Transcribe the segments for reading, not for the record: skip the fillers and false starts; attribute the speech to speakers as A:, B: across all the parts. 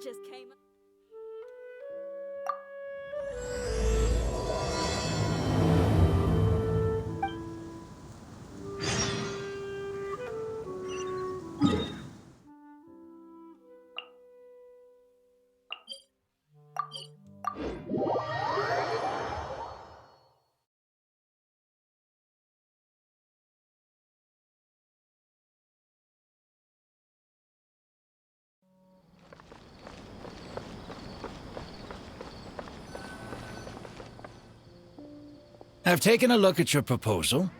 A: just came.
B: I've taken a look at your proposal.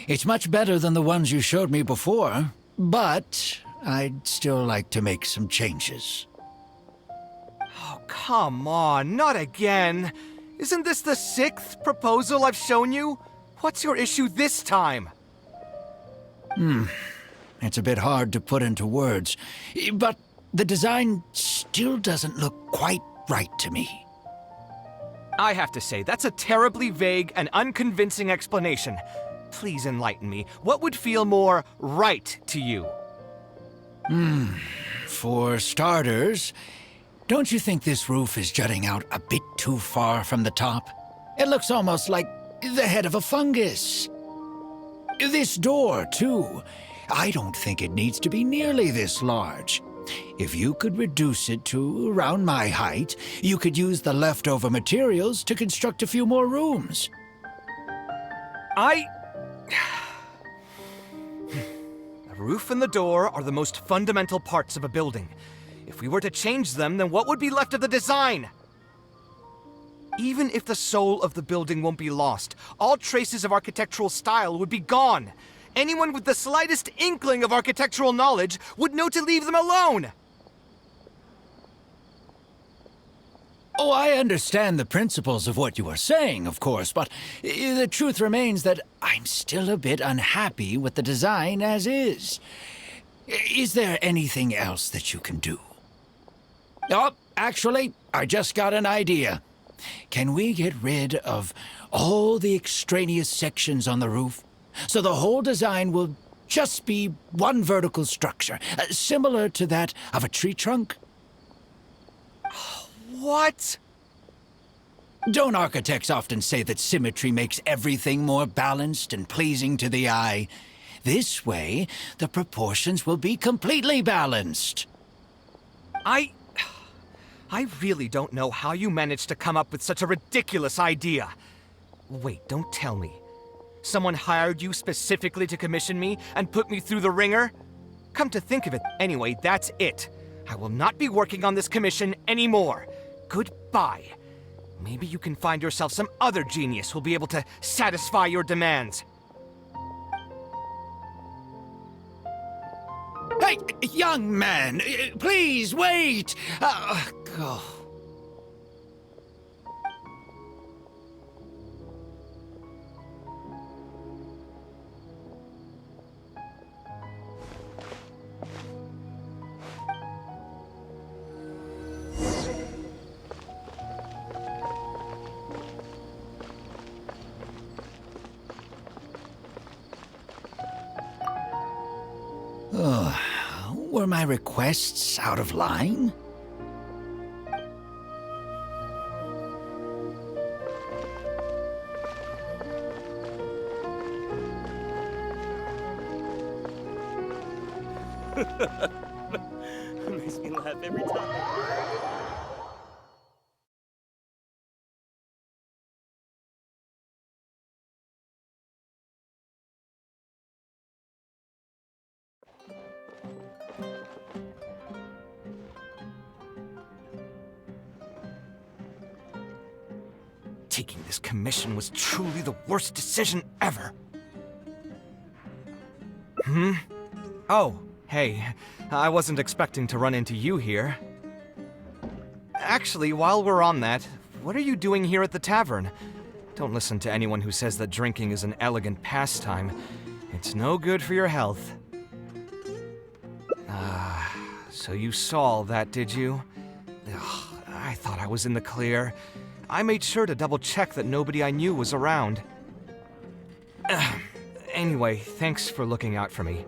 B: It's much better than the ones you showed me before, but I'd still like to make some changes.
C: Oh, come on, not again. Isn't this the 6th proposal I've shown you? What's your issue this time?
B: It's a bit hard to put into words, but the design still doesn't look quite right to me.
C: I have to say, that's a terribly vague and unconvincing explanation. Please enlighten me. What would feel more right to you?
B: For starters, don't you think this roof is jutting out a bit too far from the top? It looks almost like the head of a fungus. This door, too. I don't think it needs to be nearly this large. If you could reduce it to around my height, you could use the leftover materials to construct a few more rooms.
C: The roof and the door are the most fundamental parts of a building. If we were to change them, then what would be left of the design? Even if the soul of the building won't be lost, all traces of architectural style would be gone. Anyone with the slightest inkling of architectural knowledge would know to leave them alone.
B: Oh, I understand the principles of what you are saying, of course, but the truth remains that I'm still a bit unhappy with the design as is. Is there anything else that you can do? Oh, actually, I just got an idea. Can we get rid of all the extraneous sections on the roof, so the whole design will just be one vertical structure, similar to that of a tree trunk?
C: What?
B: Don't architects often say that symmetry makes everything more balanced and pleasing to the eye? This way, the proportions will be completely balanced.
C: I really don't know how you managed to come up with such a ridiculous idea. Wait, don't tell me. Someone hired you specifically to commission me and put me through the ringer? Come to think of it, anyway, that's it. I will not be working on this commission anymore. Goodbye. Maybe you can find yourself some other genius who'll be able to satisfy your demands.
B: Hey, young man, please wait! Go. Were my requests out of line?
D: Makes me laugh every time.
C: Taking this commission was truly the worst decision ever. Oh, hey, I wasn't expecting to run into you here. Actually, while we're on that, what are you doing here at the tavern? Don't listen to anyone who says that drinking is an elegant pastime. It's no good for your health. So you saw all that, did you? Ugh, I thought I was in the clear. I made sure to double-check that nobody I knew was around. Anyway, thanks for looking out for me.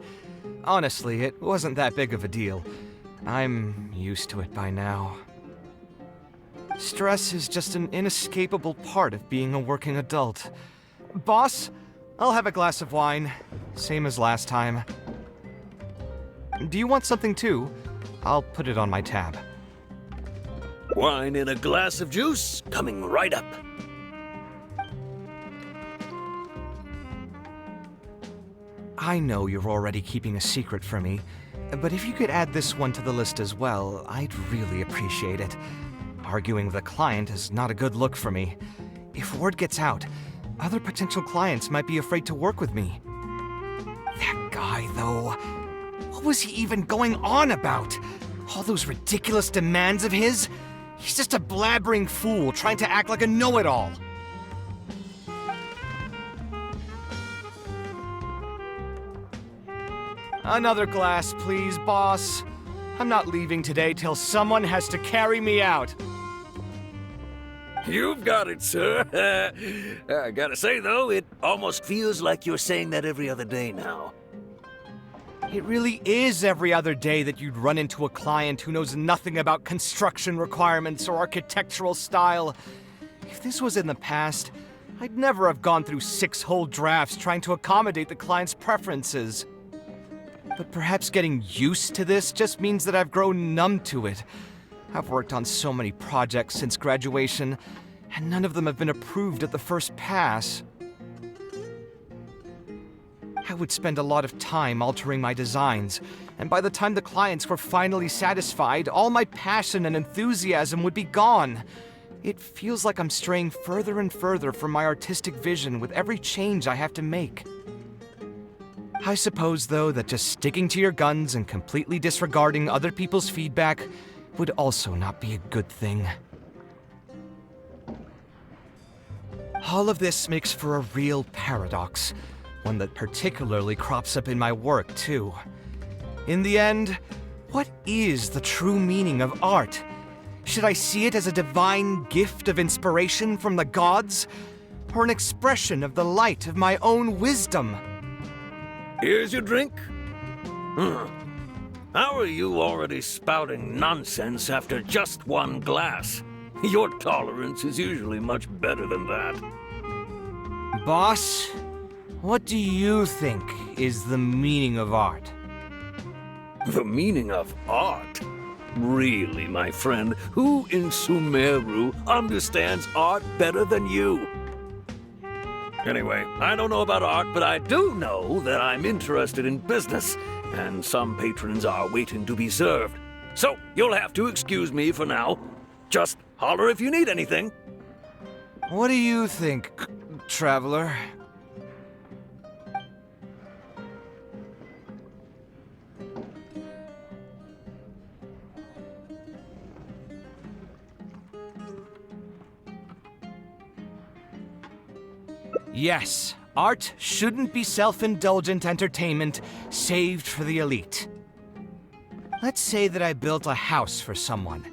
C: Honestly, it wasn't that big of a deal. I'm used to it by now. Stress is just an inescapable part of being a working adult. Boss, I'll have a glass of wine, same as last time. Do you want something too? I'll put it on my tab.
A: Wine in a glass of juice, coming right up.
C: I know you're already keeping a secret from me, but if you could add this one to the list as well, I'd really appreciate it. Arguing with a client is not a good look for me. If word gets out, other potential clients might be afraid to work with me. That guy, though, what was he even going on about? All those ridiculous demands of his? He's just a blabbering fool trying to act like a know-it-all. Another glass, please, boss. I'm not leaving today till someone has to carry me out.
A: You've got it, sir. I gotta say, though, it almost feels like you're saying that every other day now.
C: It really is every other day that you'd run into a client who knows nothing about construction requirements or architectural style. If this was in the past, I'd never have gone through 6 whole drafts trying to accommodate the client's preferences. But perhaps getting used to this just means that I've grown numb to it. I've worked on so many projects since graduation, and none of them have been approved at the first pass. I would spend a lot of time altering my designs, and by the time the clients were finally satisfied, all my passion and enthusiasm would be gone. It feels like I'm straying further and further from my artistic vision with every change I have to make. I suppose, though, that just sticking to your guns and completely disregarding other people's feedback would also not be a good thing. All of this makes for a real paradox, one that particularly crops up in my work, too. In the end, what is the true meaning of art? Should I see it as a divine gift of inspiration from the gods, or an expression of the light of my own wisdom?
A: Here's your drink. How are you already spouting nonsense after just one glass? Your tolerance is usually much better than that.
C: Boss, what do you think is the meaning of art?
A: The meaning of art? Really, my friend, who in Sumeru understands art better than you? Anyway, I don't know about art, but I do know that I'm interested in business, and some patrons are waiting to be served. So, you'll have to excuse me for now. Just holler if you need anything.
C: What do you think, traveler? Yes, art shouldn't be self-indulgent entertainment saved for the elite. Let's say that I built a house for someone.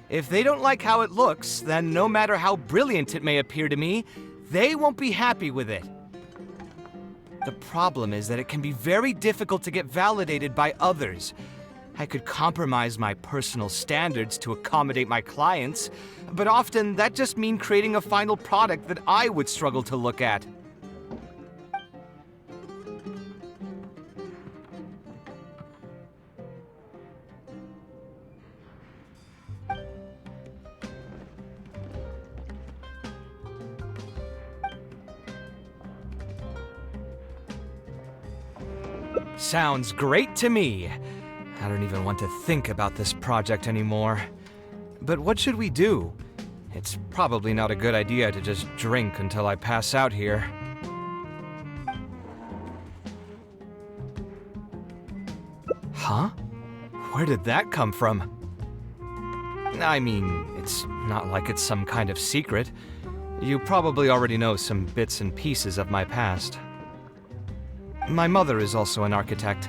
C: If they don't like how it looks, then no matter how brilliant it may appear to me, they won't be happy with it. The problem is that it can be very difficult to get validated by others. I could compromise my personal standards to accommodate my clients, but often that just means creating a final product that I would struggle to look at. Sounds great to me. I don't even want to think about this project anymore. But what should we do? It's probably not a good idea to just drink until I pass out here. Huh? Where did that come from? I mean, it's not like it's some kind of secret. You probably already know some bits and pieces of my past. My mother is also an architect.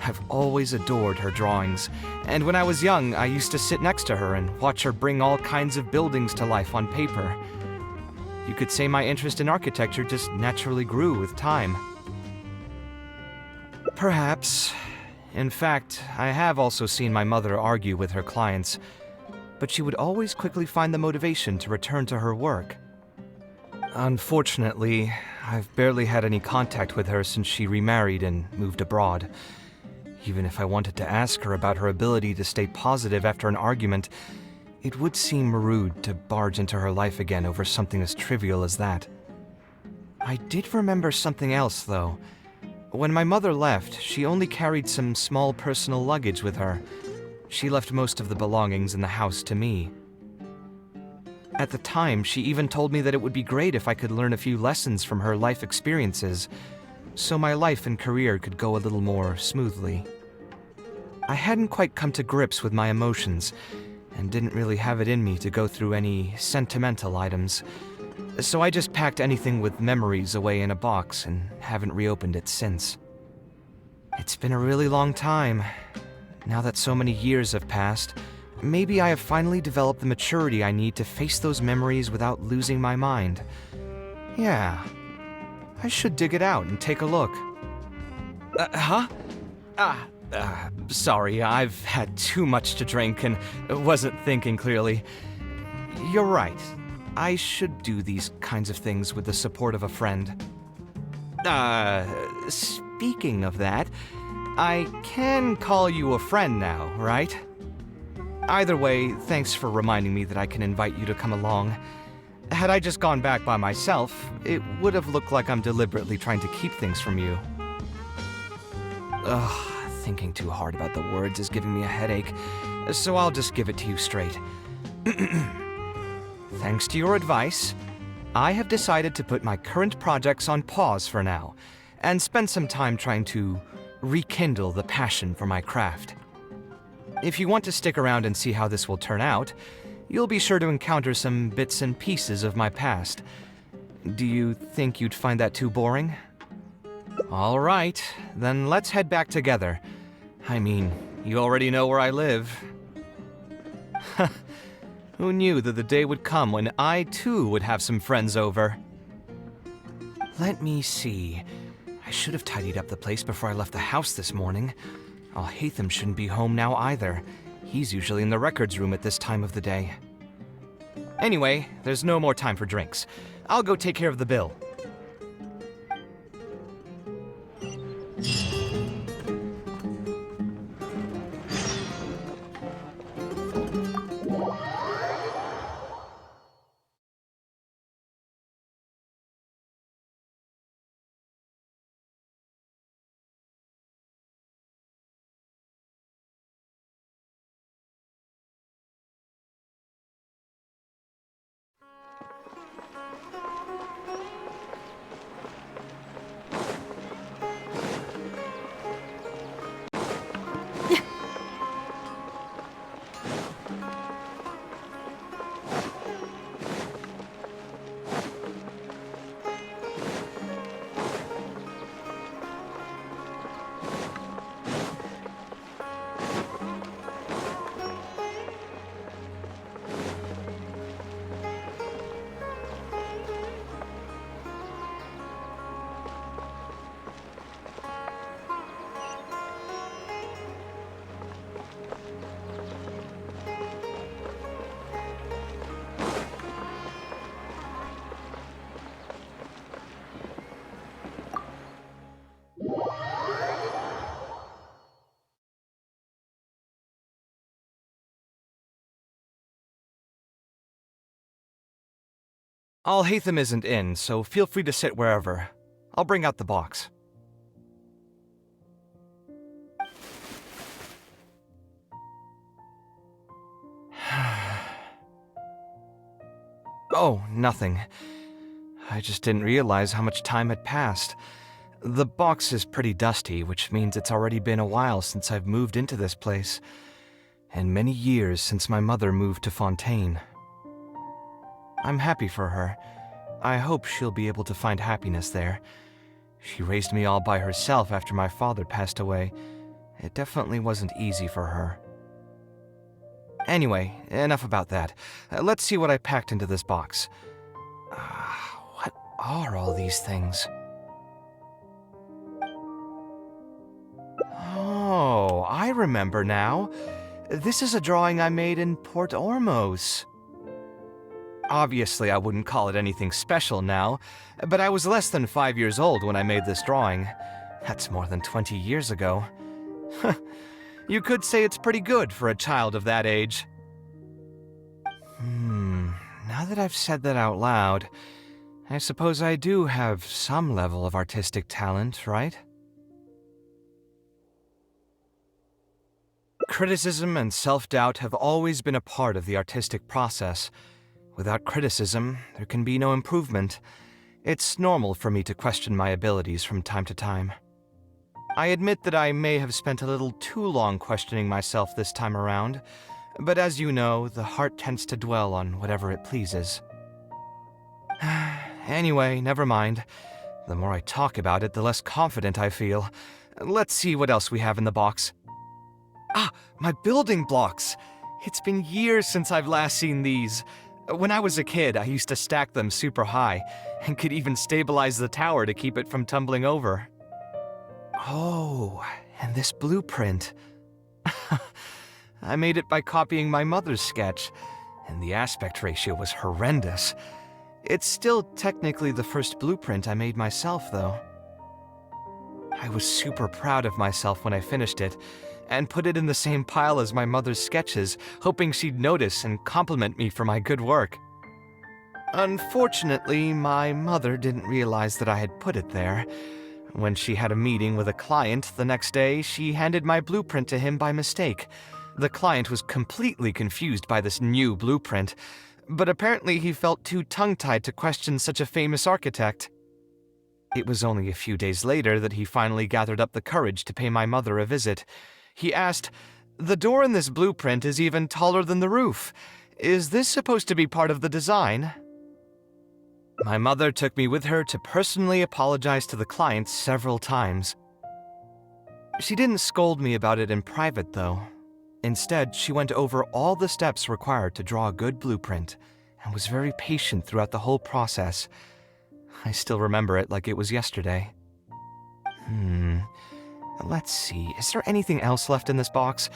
C: I've always adored her drawings, and when I was young, I used to sit next to her and watch her bring all kinds of buildings to life on paper. You could say my interest in architecture just naturally grew with time. Perhaps, In fact, I have also seen my mother argue with her clients, but she would always quickly find the motivation to return to her work. Unfortunately, I've barely had any contact with her since she remarried and moved abroad. Even if I wanted to ask her about her ability to stay positive after an argument, it would seem rude to barge into her life again over something as trivial as that. I did remember something else, though. When my mother left, she only carried some small personal luggage with her. She left most of the belongings in the house to me. At the time, she even told me that it would be great if I could learn a few lessons from her life experiences, so my life and career could go a little more smoothly. I hadn't quite come to grips with my emotions, and didn't really have it in me to go through any sentimental items, so I just packed anything with memories away in a box and haven't reopened it since. It's been a really long time. Now that so many years have passed, maybe I have finally developed the maturity I need to face those memories without losing my mind. Yeah, I should dig it out and take a look. Sorry, I've had too much to drink and wasn't thinking clearly. You're right. I should do these kinds of things with the support of a friend. Speaking of that, I can call you a friend now, right? Either way, thanks for reminding me that I can invite you to come along. Had I just gone back by myself, it would have looked like I'm deliberately trying to keep things from you. Thinking too hard about the words is giving me a headache, so I'll just give it to you straight. Thanks to your advice, I have decided to put my current projects on pause for now, and spend some time trying to rekindle the passion for my craft. If you want to stick around and see how this will turn out, you'll be sure to encounter some bits and pieces of my past. Do you think you'd find that too boring? All right, then let's head back together. I mean, you already know where I live. Who knew that the day would come when I too would have some friends over? Let me see. I should have tidied up the place before I left the house this morning. Hatham shouldn't be home now either. He's usually in the records room at this time of the day. Anyway, there's no more time for drinks. I'll go take care of the bill. Hatham isn't in, so feel free to sit wherever. I'll bring out the box. Oh, nothing. I just didn't realize how much time had passed. The box is pretty dusty, which means it's already been a while since I've moved into this place, and many years since my mother moved to Fontaine. I'm happy for her. I hope she'll be able to find happiness there. She raised me all by herself after my father passed away. It definitely wasn't easy for her. Anyway, enough about that. Let's see what I packed into this box. What are all these things? Oh, I remember now. This is a drawing I made in Port Ormos. Obviously, I wouldn't call it anything special now, but I was less than 5 years old when I made this drawing. That's more than 20 years ago. You could say it's pretty good for a child of that age. Now that I've said that out loud, I suppose I do have some level of artistic talent, right? Criticism and self-doubt have always been a part of the artistic process. Without criticism, there can be no improvement. It's normal for me to question my abilities from time to time. I admit that I may have spent a little too long questioning myself this time around, but as you know, the heart tends to dwell on whatever it pleases. Anyway, never mind. The more I talk about it, the less confident I feel. Let's see what else we have in the box. Ah, my building blocks! It's been years since I've last seen these. When I was a kid, I used to stack them super high, and could even stabilize the tower to keep it from tumbling over. Oh, and this blueprint. I made it by copying my mother's sketch, and the aspect ratio was horrendous. It's still technically the first blueprint I made myself, though. I was super proud of myself when I finished it, and put it in the same pile as my mother's sketches, hoping she'd notice and compliment me for my good work. Unfortunately, my mother didn't realize that I had put it there. When she had a meeting with a client the next day, she handed my blueprint to him by mistake. The client was completely confused by this new blueprint, but apparently he felt too tongue-tied to question such a famous architect. It was only a few days later that he finally gathered up the courage to pay my mother a visit. He asked, "The door in this blueprint is even taller than the roof. Is this supposed to be part of the design?" My mother took me with her to personally apologize to the client several times. She didn't scold me about it in private, though. Instead, she went over all the steps required to draw a good blueprint, and was very patient throughout the whole process. I still remember it like it was yesterday. Let's see, is there anything else left in this box?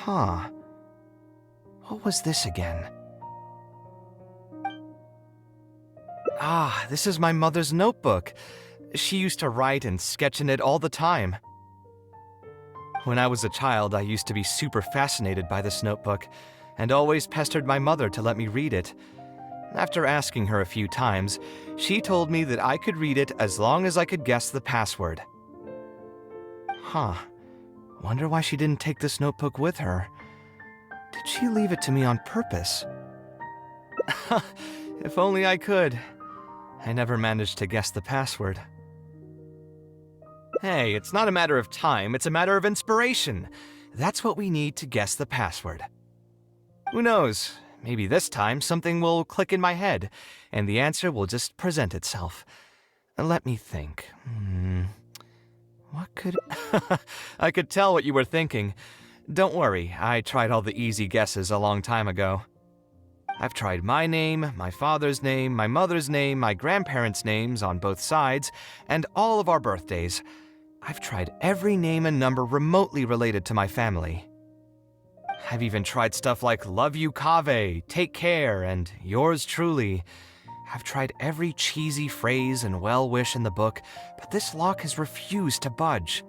C: What was this again? Ah, this is my mother's notebook. She used to write and sketch in it all the time. When I was a child, I used to be super fascinated by this notebook, and always pestered my mother to let me read it. After asking her a few times, she told me that I could read it as long as I could guess the password. Wonder why she didn't take this notebook with her. Did she leave it to me on purpose? If only I could. I never managed to guess the password. Hey, it's not a matter of time, it's a matter of inspiration. That's what we need to guess the password. Who knows, maybe this time something will click in my head, and the answer will just present itself. Let me think. What could... I could tell what you were thinking. Don't worry, I tried all the easy guesses a long time ago. I've tried my name, my father's name, my mother's name, my grandparents' names on both sides, and all of our birthdays. I've tried every name and number remotely related to my family. I've even tried stuff like love you Kaveh, take care, and yours truly. I've tried every cheesy phrase and well-wish in the book, but this lock has refused to budge.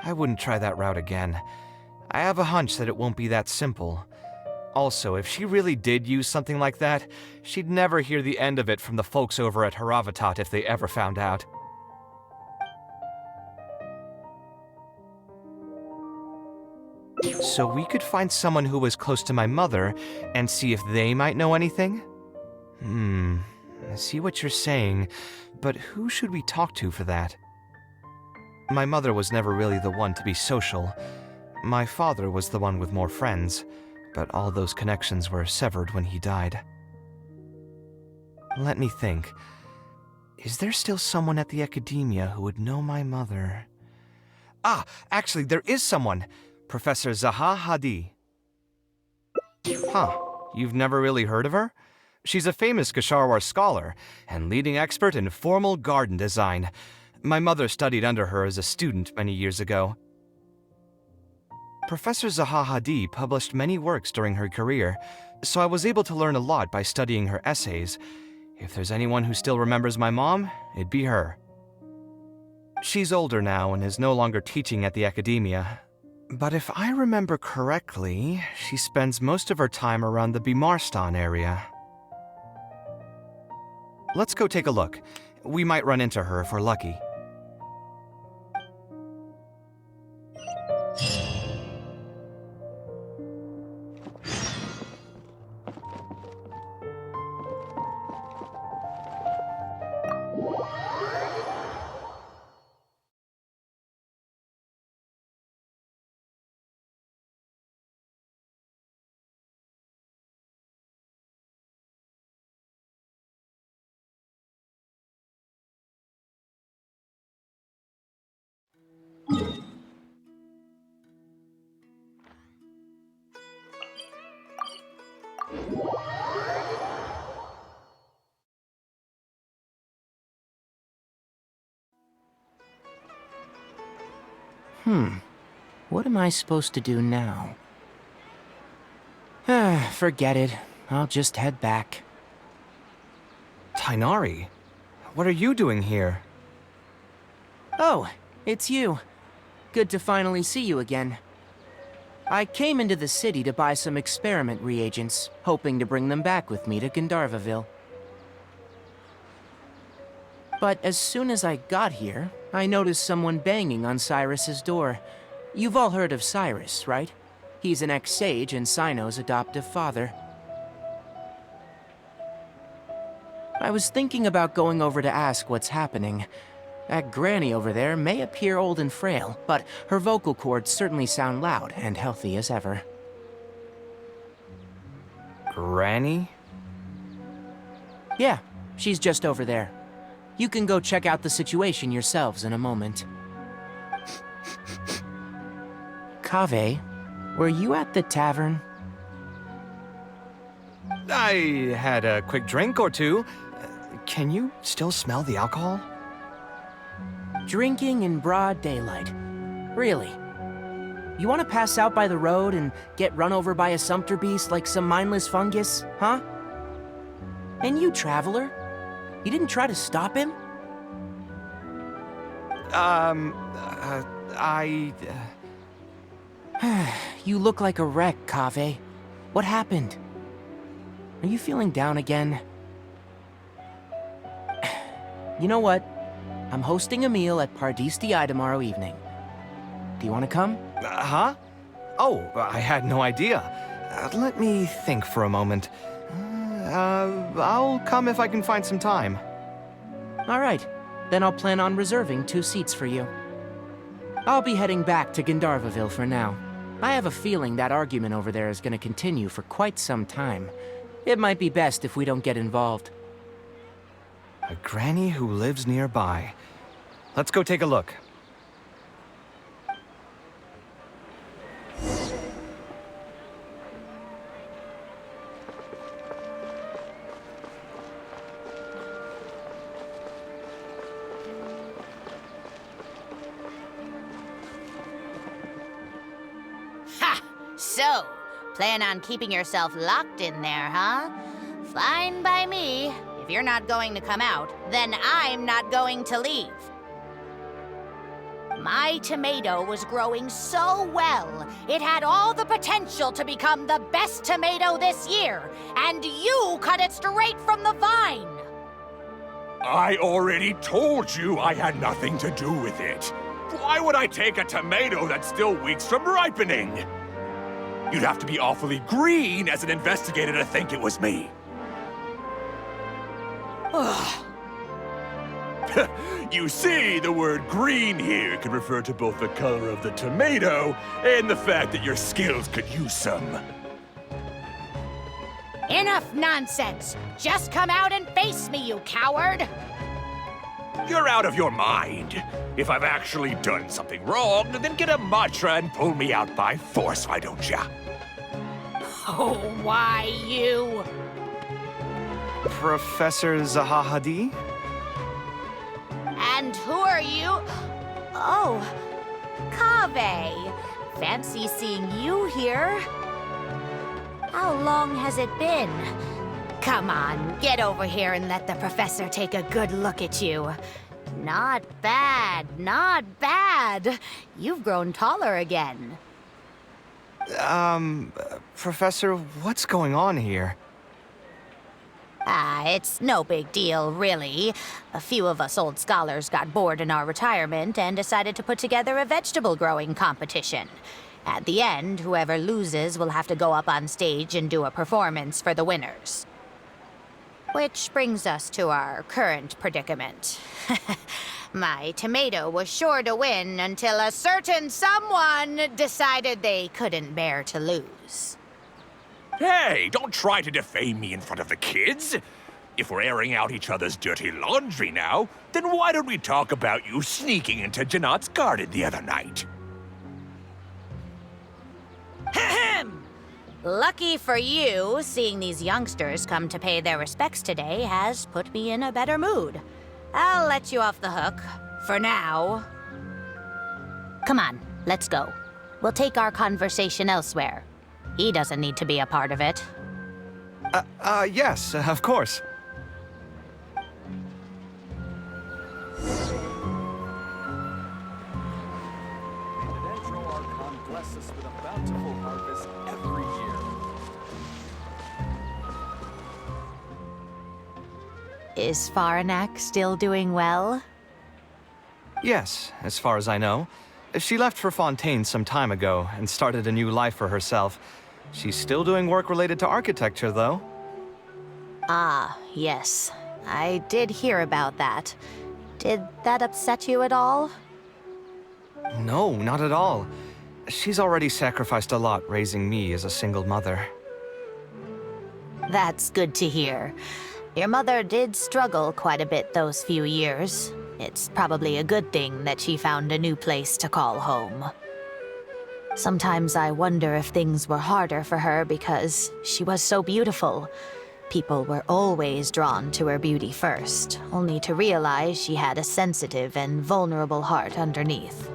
C: I wouldn't try that route again. I have a hunch that it won't be that simple. Also, if she really did use something like that, she'd never hear the end of it from the folks over at Haravatat if they ever found out. So we could find someone who was close to my mother and see if they might know anything? I see what you're saying, but who should we talk to for that? My mother was never really the one to be social. My father was the one with more friends, but all those connections were severed when he died. Let me think. Is there still someone at the academia who would know my mother? Ah, actually, there is someone. Professor Zaha Hadi. You've never really heard of her? She's a famous Kasharwar scholar and leading expert in formal garden design. My mother studied under her as a student many years ago. Professor Zaha Hadid published many works during her career, so I was able to learn a lot by studying her essays. If there's anyone who still remembers my mom, it'd be her. She's older now and is no longer teaching at the academia. But if I remember correctly, she spends most of her time around the Bimarstan area. Let's go take a look. We might run into her if we're lucky.
E: What am I supposed to do now? Forget it. I'll just head back.
C: Tainari, what are you doing here?
E: Oh, it's you. Good to finally see you again. I came into the city to buy some experiment reagents, hoping to bring them back with me to Gandharvaville. But as soon as I got here, I noticed someone banging on Cyrus's door. You've all heard of Cyrus, right? He's an ex-sage and Cyno's adoptive father. I was thinking about going over to ask what's happening. That granny over there may appear old and frail, but her vocal cords certainly sound loud and healthy as ever.
C: Granny?
E: Yeah, she's just over there. You can go check out the situation yourselves in a moment. Kaveh, were you at the tavern?
C: I had a quick drink or two. Can you still smell the alcohol?
E: Drinking in broad daylight. Really? You want to pass out by the road and get run over by a sumpter beast like some mindless fungus, huh? And you, traveler? You didn't try to stop him? You look like a wreck, Kaveh. What happened? Are you feeling down again? You know what? I'm hosting a meal at Pardistii tomorrow evening. Do you want to come?
C: Huh? Oh, I had no idea. Let me think for a moment. I'll come if I can find some time.
E: All right. Then I'll plan on reserving 2 seats for you. I'll be heading back to Gandharvaville for now. I have a feeling that argument over there is going to continue for quite some time. It might be best if we don't get involved.
C: A granny who lives nearby. Let's go take a look.
F: Ha! So, plan on keeping yourself locked in there, huh? Fine by me. If you're not going to come out, then I'm not going to leave. My tomato was growing so well, it had all the potential to become the best tomato this year, and you cut it straight from the vine.
G: I already told you I had nothing to do with it. Why would I take a tomato that's still weeks from ripening? You'd have to be awfully green as an investigator to think it was me. You see, the word green here can refer to both the color of the tomato and the fact that your skills could use some.
F: Enough nonsense! Just come out and face me, you coward!
G: You're out of your mind. If I've actually done something wrong, then get a mantra and pull me out by force, why don't ya?
F: Oh, why you?
C: Professor Zaha Hadid?
F: And And who are you? Oh, Kaveh. Fancy seeing you here. How long has it been? Come on, get over here and let the professor take a good look at you. Not bad, not bad. You've grown taller again.
C: Professor, what's going on here?
F: It's no big deal, really. A few of us old scholars got bored in our retirement and decided to put together a vegetable growing competition. At the end, whoever loses will have to go up on stage and do a performance for the winners. Which brings us to our current predicament. My tomato was sure to win until a certain someone decided they couldn't bear to lose.
G: Hey, don't try to defame me in front of the kids. If we're airing out each other's dirty laundry now, then why don't we talk about you sneaking into Janat's garden the other night?
F: Lucky for you, seeing these youngsters come to pay their respects today has put me in a better mood. I'll let you off the hook, for now. Come on, let's go. We'll take our conversation elsewhere. He doesn't need to be a part of it.
C: Yes, of course.
D: Bless us with a bountiful harvest every year.
F: Is Faranak still doing well?
C: Yes, as far as I know. She left for Fontaine some time ago and started a new life for herself. She's still doing work related to architecture, though.
F: Ah, yes. I did hear about that. Did that upset you at all?
C: No, not at all. She's already sacrificed a lot raising me as a single mother.
F: That's good to hear. Your mother did struggle quite a bit those few years. It's probably a good thing that she found a new place to call home. Sometimes I wonder if things were harder for her because she was so beautiful. People were always drawn to her beauty first, only to realize she had a sensitive and vulnerable heart underneath.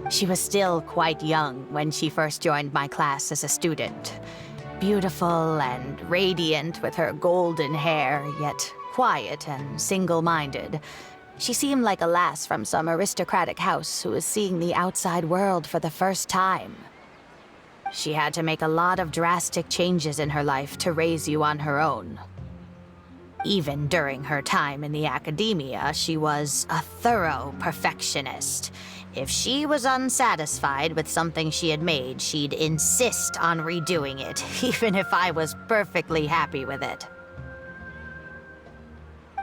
F: She was still quite young when she first joined my class as a student. Beautiful and radiant with her golden hair, yet quiet and single-minded. She seemed like a lass from some aristocratic house who was seeing the outside world for the first time. She had to make a lot of drastic changes in her life to raise you on her own. Even during her time in the academia, she was a thorough perfectionist. If she was unsatisfied with something she had made, she'd insist on redoing it, even if I was perfectly happy with it.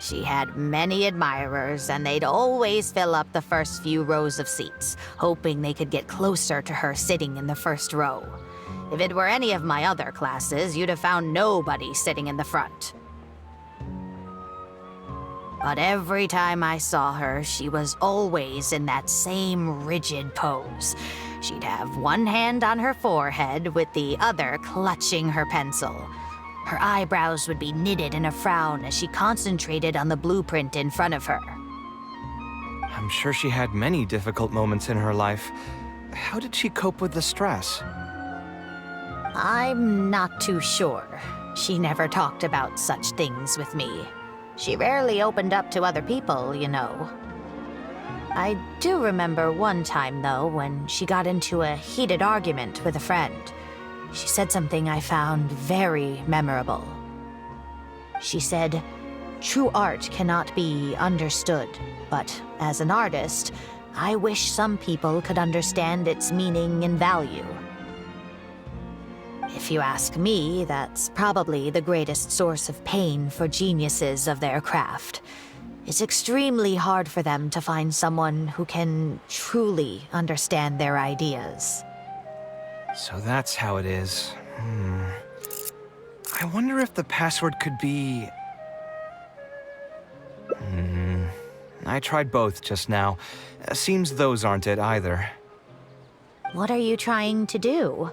F: She had many admirers, and they'd always fill up the first few rows of seats, hoping they could get closer to her sitting in the first row. If it were any of my other classes, you'd have found nobody sitting in the front. But every time I saw her, she was always in that same rigid pose. She'd have one hand on her forehead with the other clutching her pencil. Her eyebrows would be knitted in a frown as she concentrated on the blueprint in front of her.
C: I'm sure she had many difficult moments in her life. How did she cope with the stress?
F: I'm not too sure. She never talked about such things with me. She rarely opened up to other people, you know. I do remember one time, though, when she got into a heated argument with a friend. She said something I found very memorable. She said, "True art cannot be understood, but as an artist, I wish some people could understand its meaning and value." If you ask me, that's probably the greatest source of pain for geniuses of their craft. It's extremely hard for them to find someone who can truly understand their ideas.
C: So that's how it is. I wonder if the password could be... I tried both just now. Seems those aren't it either.
F: What are you trying to do?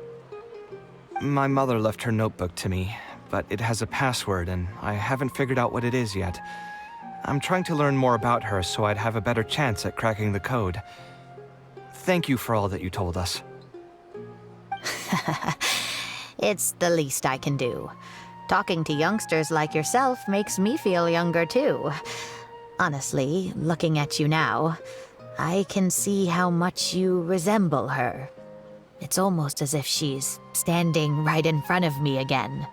C: My mother left her notebook to me, but it has a password and I haven't figured out what it is yet. I'm trying to learn more about her so I'd have a better chance at cracking the code. Thank you for all that you told us.
F: It's the least I can do. Talking to youngsters like yourself makes me feel younger too. Honestly, looking at you now, I can see how much you resemble her. It's almost as if she's standing right in front of me again.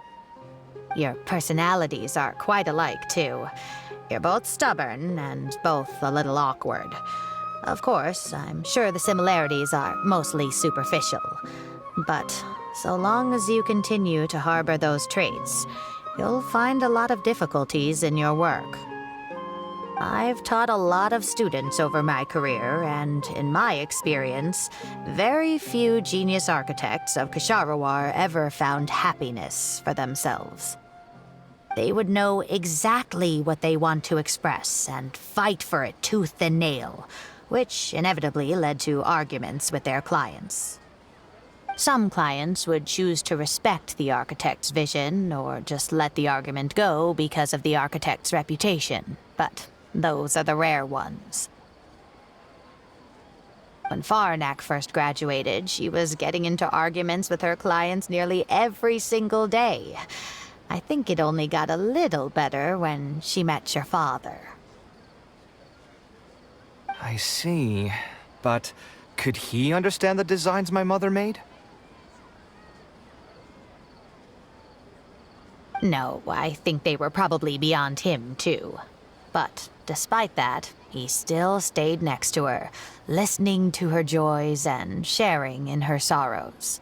F: Your personalities are quite alike, too. You're both stubborn and both a little awkward. Of course, I'm sure the similarities are mostly superficial. But so long as you continue to harbor those traits, you'll find a lot of difficulties in your work. I've taught a lot of students over my career, and in my experience, very few genius architects of Ksharawar ever found happiness for themselves. They would know exactly what they want to express and fight for it tooth and nail, which inevitably led to arguments with their clients. Some clients would choose to respect the architect's vision or just let the argument go because of the architect's reputation, but those are the rare ones. When Faranak first graduated, she was getting into arguments with her clients nearly every single day. I think it only got a little better when she met your father.
C: I see. But could he understand the designs my mother made?
F: No, I think they were probably beyond him, too. But despite that, he still stayed next to her, listening to her joys and sharing in her sorrows.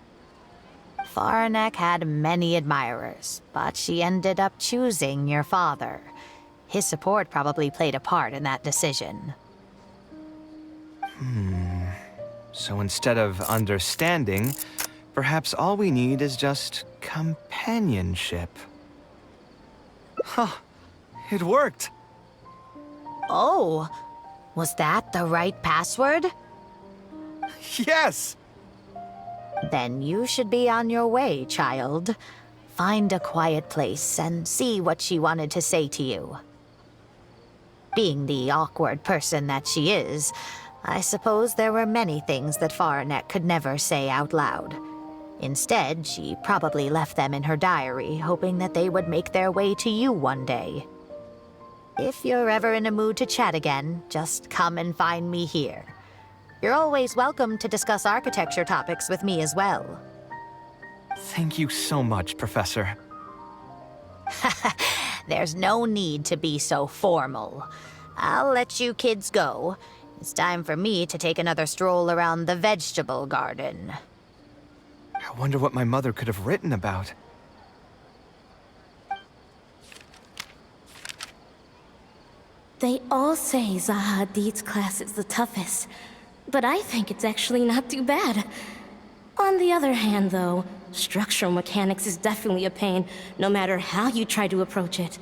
F: Faranek had many admirers, but she ended up choosing your father. His support probably played a part in that decision.
C: So instead of understanding, perhaps all we need is just companionship. Huh. It worked!
F: Oh, was that the right password?
C: Yes!
F: Then you should be on your way, child. Find a quiet place and see what she wanted to say to you. Being the awkward person that she is, I suppose there were many things that Faranek could never say out loud. Instead, she probably left them in her diary, hoping that they would make their way to you one day. If you're ever in a mood to chat again, just come and find me here. You're always welcome to discuss architecture topics with me as well.
C: Thank you so much, Professor.
F: There's no need to be so formal. I'll let you kids go. It's time for me to take another stroll around the vegetable garden.
C: I wonder what my mother could have written about.
H: They all say Zaha Hadid's class is the toughest, but I think it's actually not too bad. On the other hand, though, structural mechanics is definitely a pain, no matter how you try to approach it.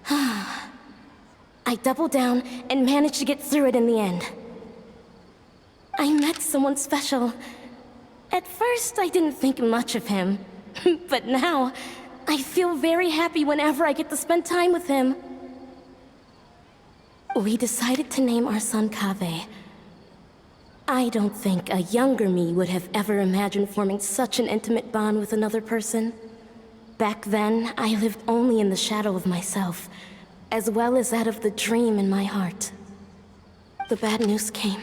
H: I doubled down and managed to get through it in the end. I met someone special. At first, I didn't think much of him, but now, I feel very happy whenever I get to spend time with him. We decided to name our son Kaveh. I don't think a younger me would have ever imagined forming such an intimate bond with another person. Back then, I lived only in the shadow of myself, as well as that of the dream in my heart. The bad news came.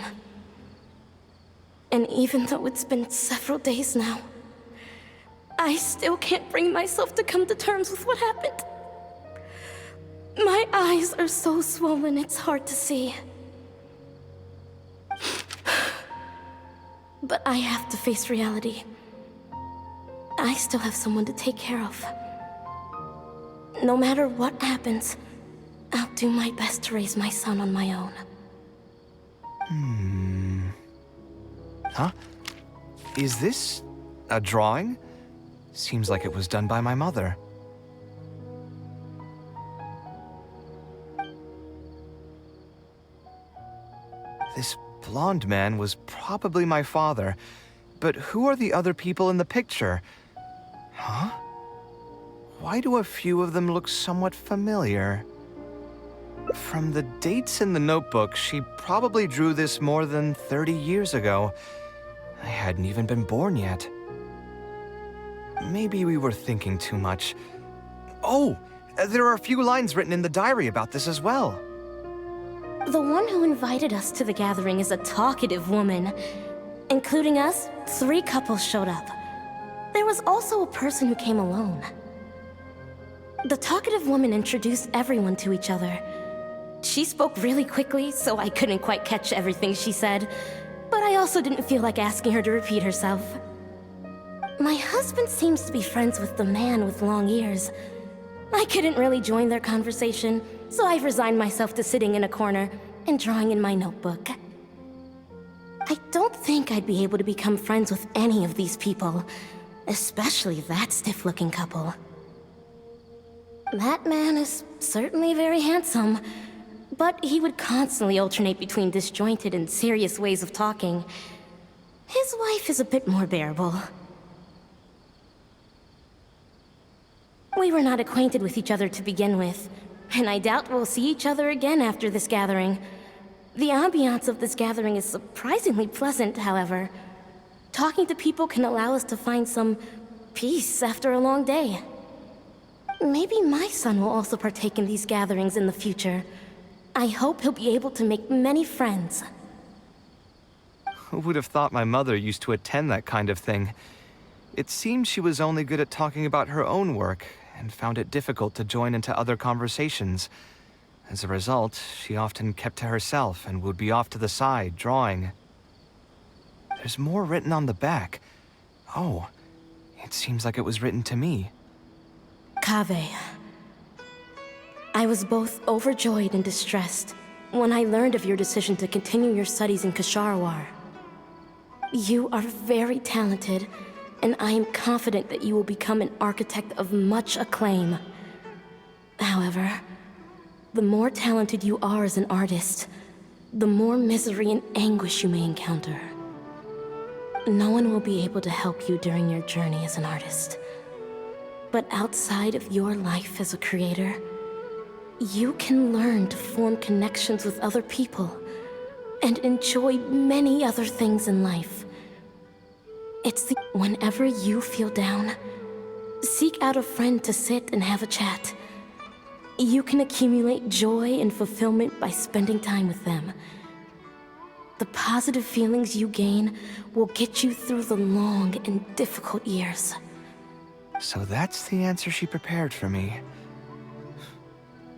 H: And even though it's been several days now, I still can't bring myself to come to terms with what happened. My eyes are so swollen, it's hard to see. But I have to face reality. I still have someone to take care of. No matter what happens, I'll do my best to raise my son on my own.
C: Huh? Is this a drawing? Seems like it was done by my mother. This blonde man was probably my father, but who are the other people in the picture? Huh? Why do a few of them look somewhat familiar? From the dates in the notebook, she probably drew this more than 30 years ago. I hadn't even been born yet. Maybe we were thinking too much. Oh, there are a few lines written in the diary about this as well.
H: The one who invited us to the gathering is a talkative woman. Including us, 3 couples showed up. There was also a person who came alone. The talkative woman introduced everyone to each other. She spoke really quickly, so I couldn't quite catch everything she said, but I also didn't feel like asking her to repeat herself. My husband seems to be friends with the man with long ears. I couldn't really join their conversation, so I've resigned myself to sitting in a corner and drawing in my notebook. I don't think I'd be able to become friends with any of these people, especially that stiff-looking couple. That man is certainly very handsome, but he would constantly alternate between disjointed and serious ways of talking. His wife is a bit more bearable. We were not acquainted with each other to begin with, and I doubt we'll see each other again after this gathering. The ambiance of this gathering is surprisingly pleasant, however. Talking to people can allow us to find some peace after a long day. Maybe my son will also partake in these gatherings in the future. I hope he'll be able to make many friends.
C: Who would have thought my mother used to attend that kind of thing? It seemed she was only good at talking about her own work, and found it difficult to join into other conversations. As a result, she often kept to herself and would be off to the side, drawing. There's more written on the back. Oh, it seems like it was written to me.
H: Kaveh. I was both overjoyed and distressed when I learned of your decision to continue your studies in Kasharawar. You are very talented, and I am confident that you will become an architect of much acclaim. However, the more talented you are as an artist, the more misery and anguish you may encounter. No one will be able to help you during your journey as an artist. But outside of your life as a creator, you can learn to form connections with other people and enjoy many other things in life. Whenever you feel down, seek out a friend to sit and have a chat. You can accumulate joy and fulfillment by spending time with them. The positive feelings you gain will get you through the long and difficult years.
C: So that's the answer she prepared for me.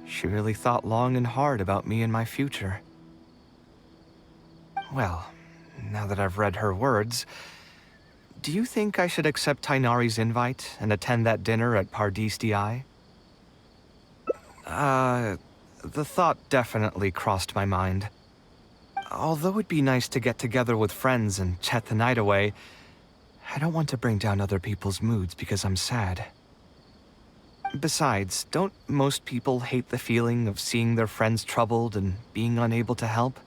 C: She really thought long and hard about me and my future. Well, now that I've read her words, do you think I should accept Tainari's invite and attend that dinner at Pardis-Di? The thought definitely crossed my mind. Although it'd be nice to get together with friends and chat the night away, I don't want to bring down other people's moods because I'm sad. Besides, don't most people hate the feeling of seeing their friends troubled and being unable to help?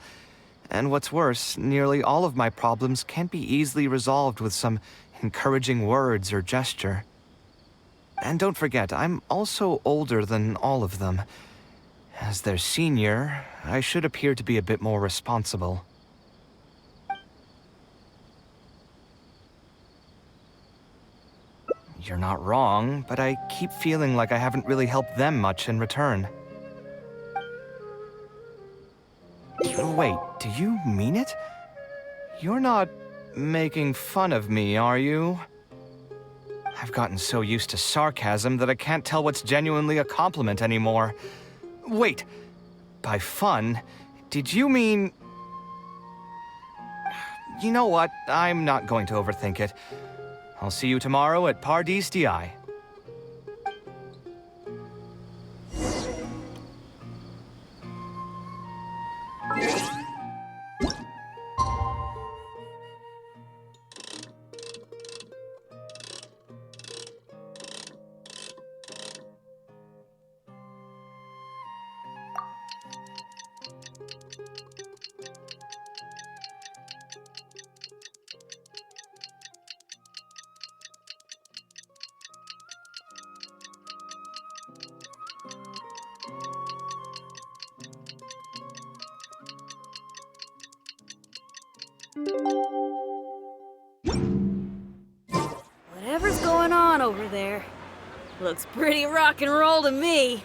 C: And what's worse, nearly all of my problems can't be easily resolved with some encouraging words or gesture. And don't forget, I'm also older than all of them. As their senior, I should appear to be a bit more responsible. You're not wrong, but I keep feeling like I haven't really helped them much in return. Wait, do you mean it? You're not making fun of me, are you? I've gotten so used to sarcasm that I can't tell what's genuinely a compliment anymore. Wait, by fun, did you mean... You know what? I'm not going to overthink it. I'll see you tomorrow at Pardis-Di.
I: Whatever's going on over there, looks pretty rock and roll to me.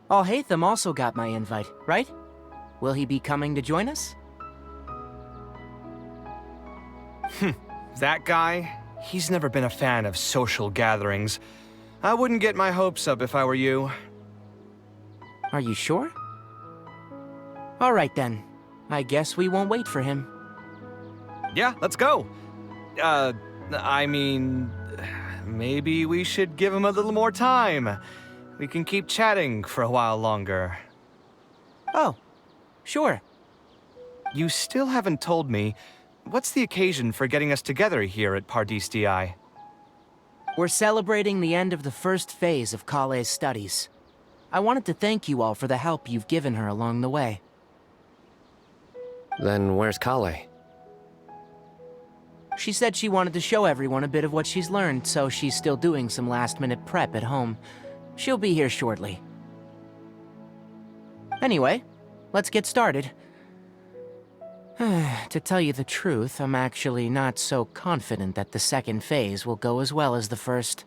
E: Alhaitham also got my invite, right? Will he be coming to join us?
C: That guy? He's never been a fan of social gatherings. I wouldn't get my hopes up if I were you.
E: Are you sure? All right then. I guess we won't wait for him.
C: Yeah, let's go. I mean, maybe we should give him a little more time. We can keep chatting for a while longer.
E: Oh, sure.
C: You still haven't told me, what's the occasion for getting us together here at Pardistii?
E: We're celebrating the end of the first phase of Kale's studies. I wanted to thank you all for the help you've given her along the way.
J: Then where's Kale?
E: She said she wanted to show everyone a bit of what she's learned, so she's still doing some last-minute prep at home. She'll be here shortly. Anyway, let's get started. To tell you the truth, I'm actually not so confident that the second phase will go as well as the first.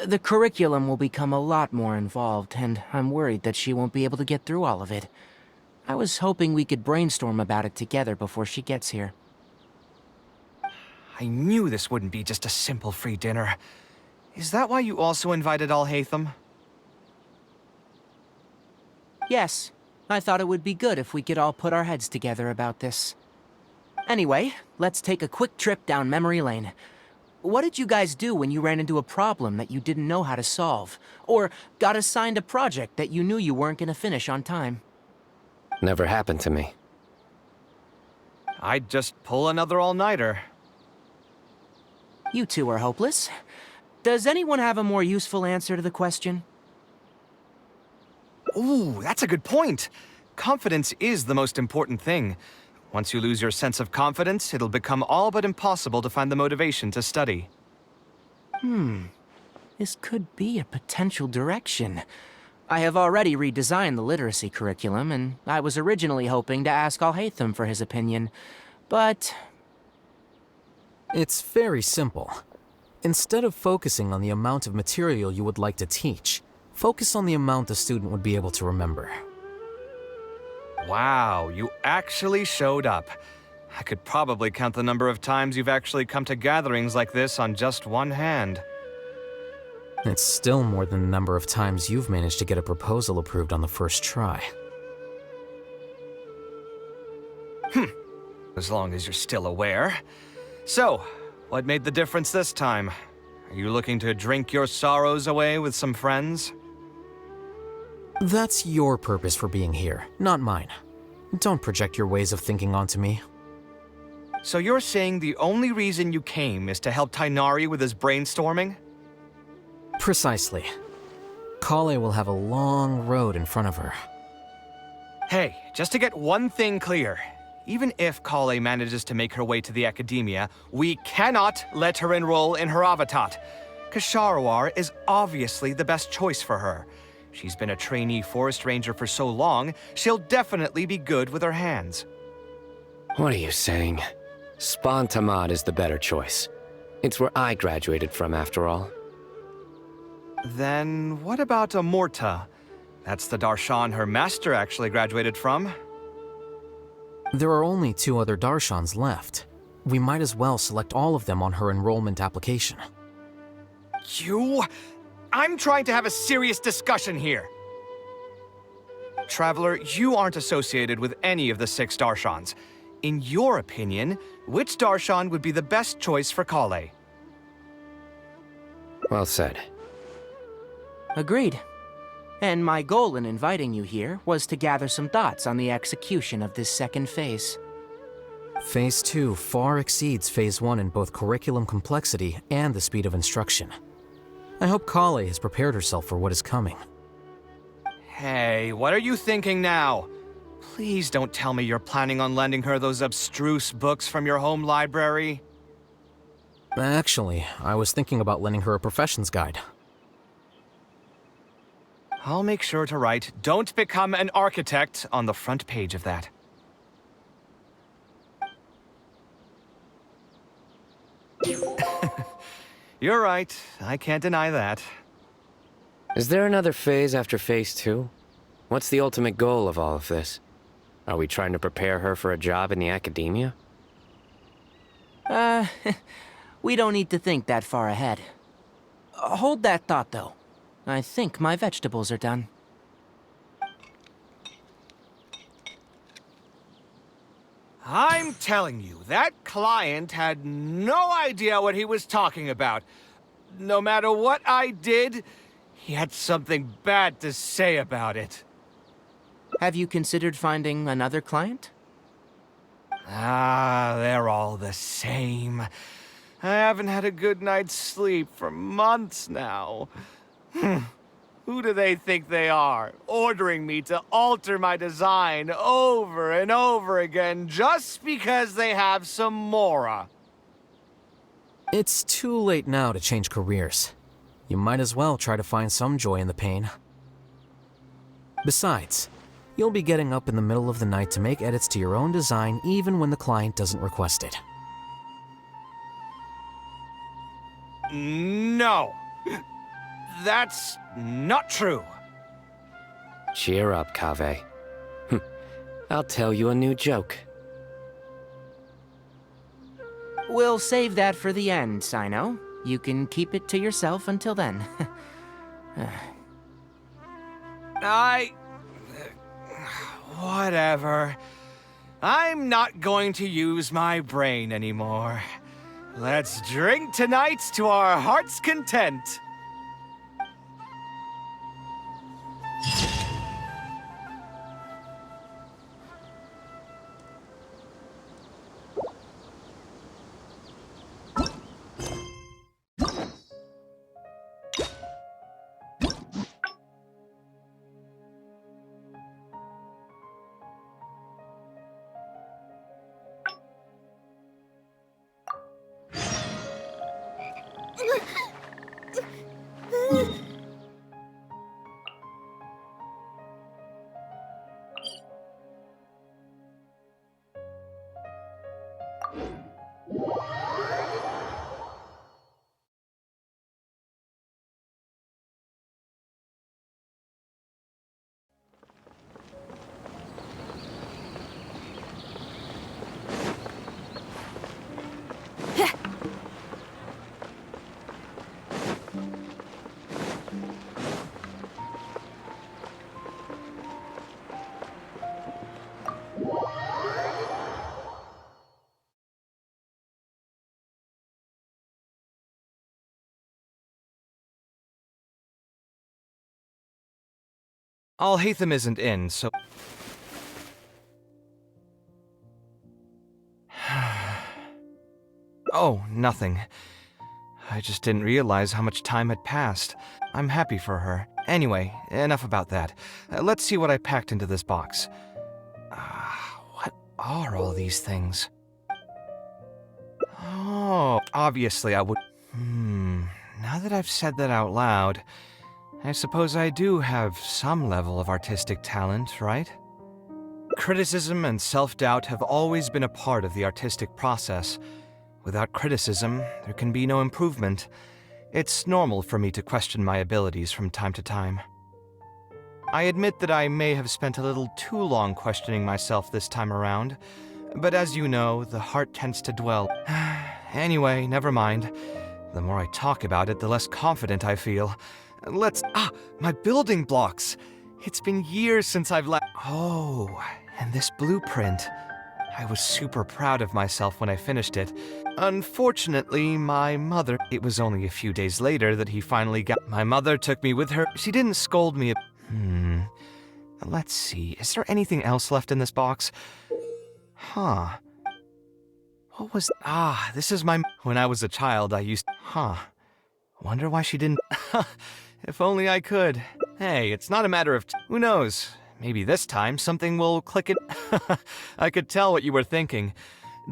E: The curriculum will become a lot more involved, and I'm worried that she won't be able to get through all of it. I was hoping we could brainstorm about it together before she gets here.
C: I knew this wouldn't be just a simple free dinner. Is that why you also invited Alhaitham?
E: Yes, I thought it would be good if we could all put our heads together about this. Anyway, let's take a quick trip down memory lane. What did you guys do when you ran into a problem that you didn't know how to solve? Or got assigned a project that you knew you weren't going to finish on time?
J: Never happened to me.
C: I'd just pull another all-nighter.
E: You two are hopeless. Does anyone have a more useful answer to the question?
C: Ooh, that's a good point. Confidence is the most important thing. Once you lose your sense of confidence, it'll become all but impossible to find the motivation to study.
E: This could be a potential direction. I have already redesigned the literacy curriculum, and I was originally hoping to ask Alhaitham for his opinion, but...
K: It's very simple. Instead of focusing on the amount of material you would like to teach, focus on the amount the student would be able to remember.
C: Wow, you actually showed up. I could probably count the number of times you've actually come to gatherings like this on just one hand.
K: It's still more than the number of times you've managed to get a proposal approved on the first try.
C: As long as you're still aware. So, what made the difference this time? Are you looking to drink your sorrows away with some friends?
K: That's your purpose for being here, not mine. Don't project your ways of thinking onto me.
C: So you're saying the only reason you came is to help Tighnari with his brainstorming?
K: Precisely. Kale will have a long road in front of her.
C: Hey, just to get one thing clear. Even if Kale manages to make her way to the academia, we cannot let her enroll in her avatat. Ksharawar is obviously the best choice for her. She's been a trainee forest ranger for so long, she'll definitely be good with her hands.
J: What are you saying? Spontamad is the better choice. It's where I graduated from, after all.
C: Then what about Amorta? That's the Darshan her master actually graduated from.
K: There are only 2 other Darshans left. We might as well select all of them on her enrollment application.
C: You? I'm trying to have a serious discussion here. Traveler, you aren't associated with any of the 6 Darshans. In your opinion, which Darshan would be the best choice for Kale?
J: Well said.
E: Agreed. And my goal in inviting you here was to gather some thoughts on the execution of this second phase.
K: Phase 2 far exceeds Phase 1 in both curriculum complexity and the speed of instruction. I hope Kale has prepared herself for what is coming.
C: Hey, what are you thinking now? Please don't tell me you're planning on lending her those abstruse books from your home library.
K: Actually, I was thinking about lending her a professions guide.
C: I'll make sure to write, "Don't become an architect," on the front page of that. You're right. I can't deny that.
J: Is there another phase after Phase 2? What's the ultimate goal of all of this? Are we trying to prepare her for a job in the academia?
E: We don't need to think that far ahead. Hold that thought, though. I think my vegetables are done.
C: I'm telling you, that client had no idea what he was talking about. No matter what I did, he had something bad to say about it.
E: Have you considered finding another client?
C: They're all the same. I haven't had a good night's sleep for months now. Who do they think they are, ordering me to alter my design over and over again just because they have some mora?
K: It's too late now to change careers. You might as well try to find some joy in the pain. Besides, you'll be getting up in the middle of the night to make edits to your own design even when the client doesn't request it.
C: No. That's not true.
J: Cheer up, Kaveh. I'll tell you a new joke.
E: We'll save that for the end, Sino. You can keep it to yourself until then.
C: Whatever. I'm not going to use my brain anymore. Let's drink tonight to our heart's content. Alhaitham isn't in, so... Oh, nothing. I just didn't realize how much time had passed. I'm happy for her. Anyway, enough about that. Let's see what I packed into this box. What are all these things? Oh, obviously I would... Now that I've said that out loud, I suppose I do have some level of artistic talent, right? Criticism and self-doubt have always been a part of the artistic process. Without criticism, there can be no improvement. It's normal for me to question my abilities from time to time. I admit that I may have spent a little too long questioning myself this time around, but as you know, the heart tends to dwell. Anyway, never mind. The more I talk about it, the less confident I feel. My building blocks. It's been years since I've left. Oh, and this blueprint. I was super proud of myself when I finished it. Unfortunately, my mother... It was only a few days later that he finally got... My mother took me with her. She didn't scold me. Let's see. Is there anything else left in this box? Huh. What was... this is my... When I was a child, I used... Wonder why she didn't... If only I could. Hey, it's not a matter of... Who knows? Maybe this time something will click it. I could tell what you were thinking.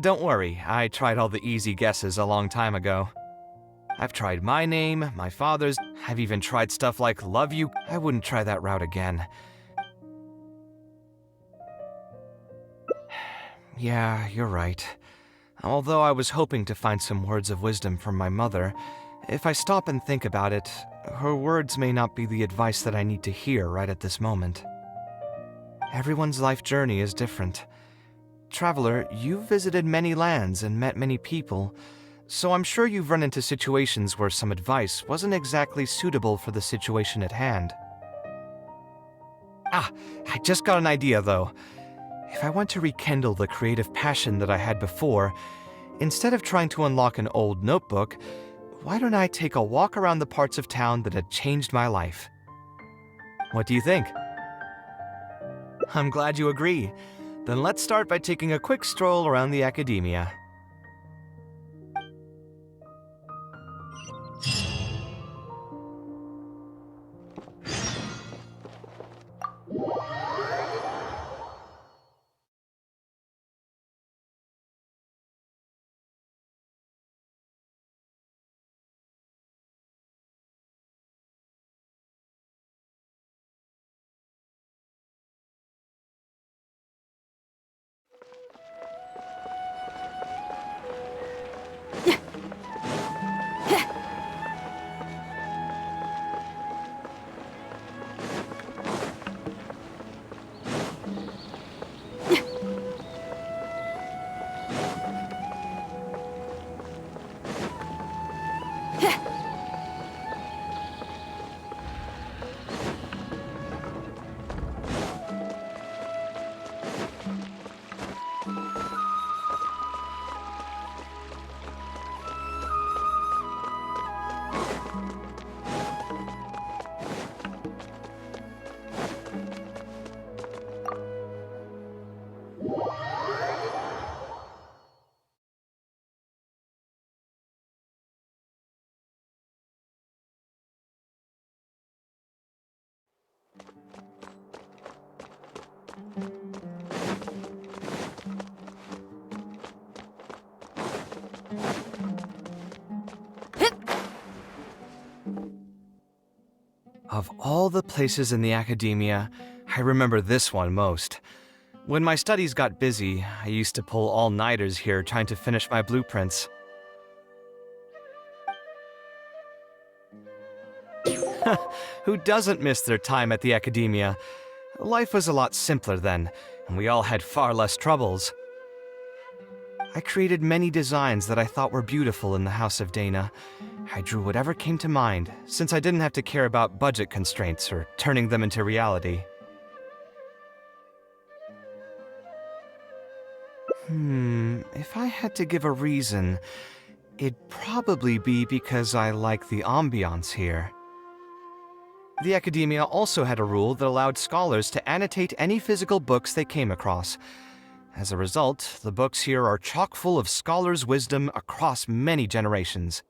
C: Don't worry, I tried all the easy guesses a long time ago. I've tried my name, my father's. I've even tried stuff like love you. I wouldn't try that route again. Yeah, you're right. Although I was hoping to find some words of wisdom from my mother, if I stop and think about it, her words may not be the advice that I need to hear right at this moment. Everyone's life journey is different. Traveler, you've visited many lands and met many people, so I'm sure you've run into situations where some advice wasn't exactly suitable for the situation at hand. I just got an idea though. If I want to rekindle the creative passion that I had before, instead of trying to unlock an old notebook, why don't I take a walk around the parts of town that had changed my life? What do you think? I'm glad you agree. Then let's start by taking a quick stroll around the academia. Of all the places in the academia, I remember this one most. When my studies got busy, I used to pull all-nighters here trying to finish my blueprints. Who doesn't miss their time at the academia? Life was a lot simpler then, and we all had far less troubles. I created many designs that I thought were beautiful in the House of Dana. I drew whatever came to mind, since I didn't have to care about budget constraints or turning them into reality. If I had to give a reason, it'd probably be because I like the ambiance here. The academia also had a rule that allowed scholars to annotate any physical books they came across. As a result, the books here are chock full of scholars' wisdom across many generations.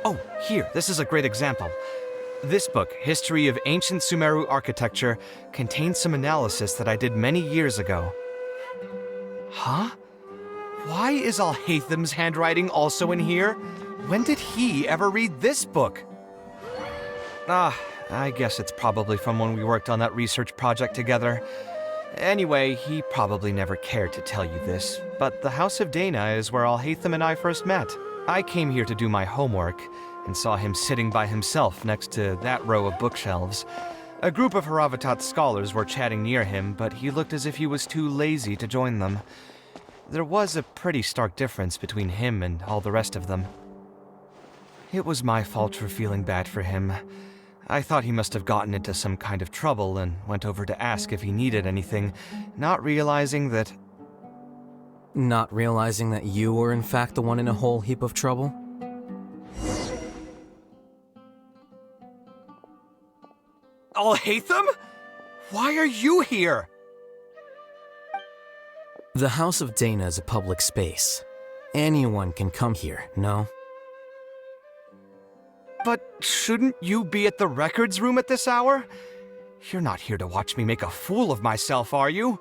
C: Oh, here, this is a great example. This book, History of Ancient Sumeru Architecture, contains some analysis that I did many years ago. Huh? Why is Al-Haytham's handwriting also in here? When did he ever read this book? I guess it's probably from when we worked on that research project together. Anyway, he probably never cared to tell you this, but the House of Dana is where Alhaitham and I first met. I came here to do my homework, and saw him sitting by himself next to that row of bookshelves. A group of Haravatat scholars were chatting near him, but he looked as if he was too lazy to join them. There was a pretty stark difference between him and all the rest of them. It was my fault for feeling bad for him. I thought he must have gotten into some kind of trouble and went over to ask if he needed anything, not realizing that...
K: Not realizing that you were in fact the one in a whole heap of trouble?
C: Alhaitham? Why are you here?
K: The House of Dana is a public space. Anyone can come here, no?
C: But shouldn't you be at the records room at this hour? You're not here to watch me make a fool of myself, are you?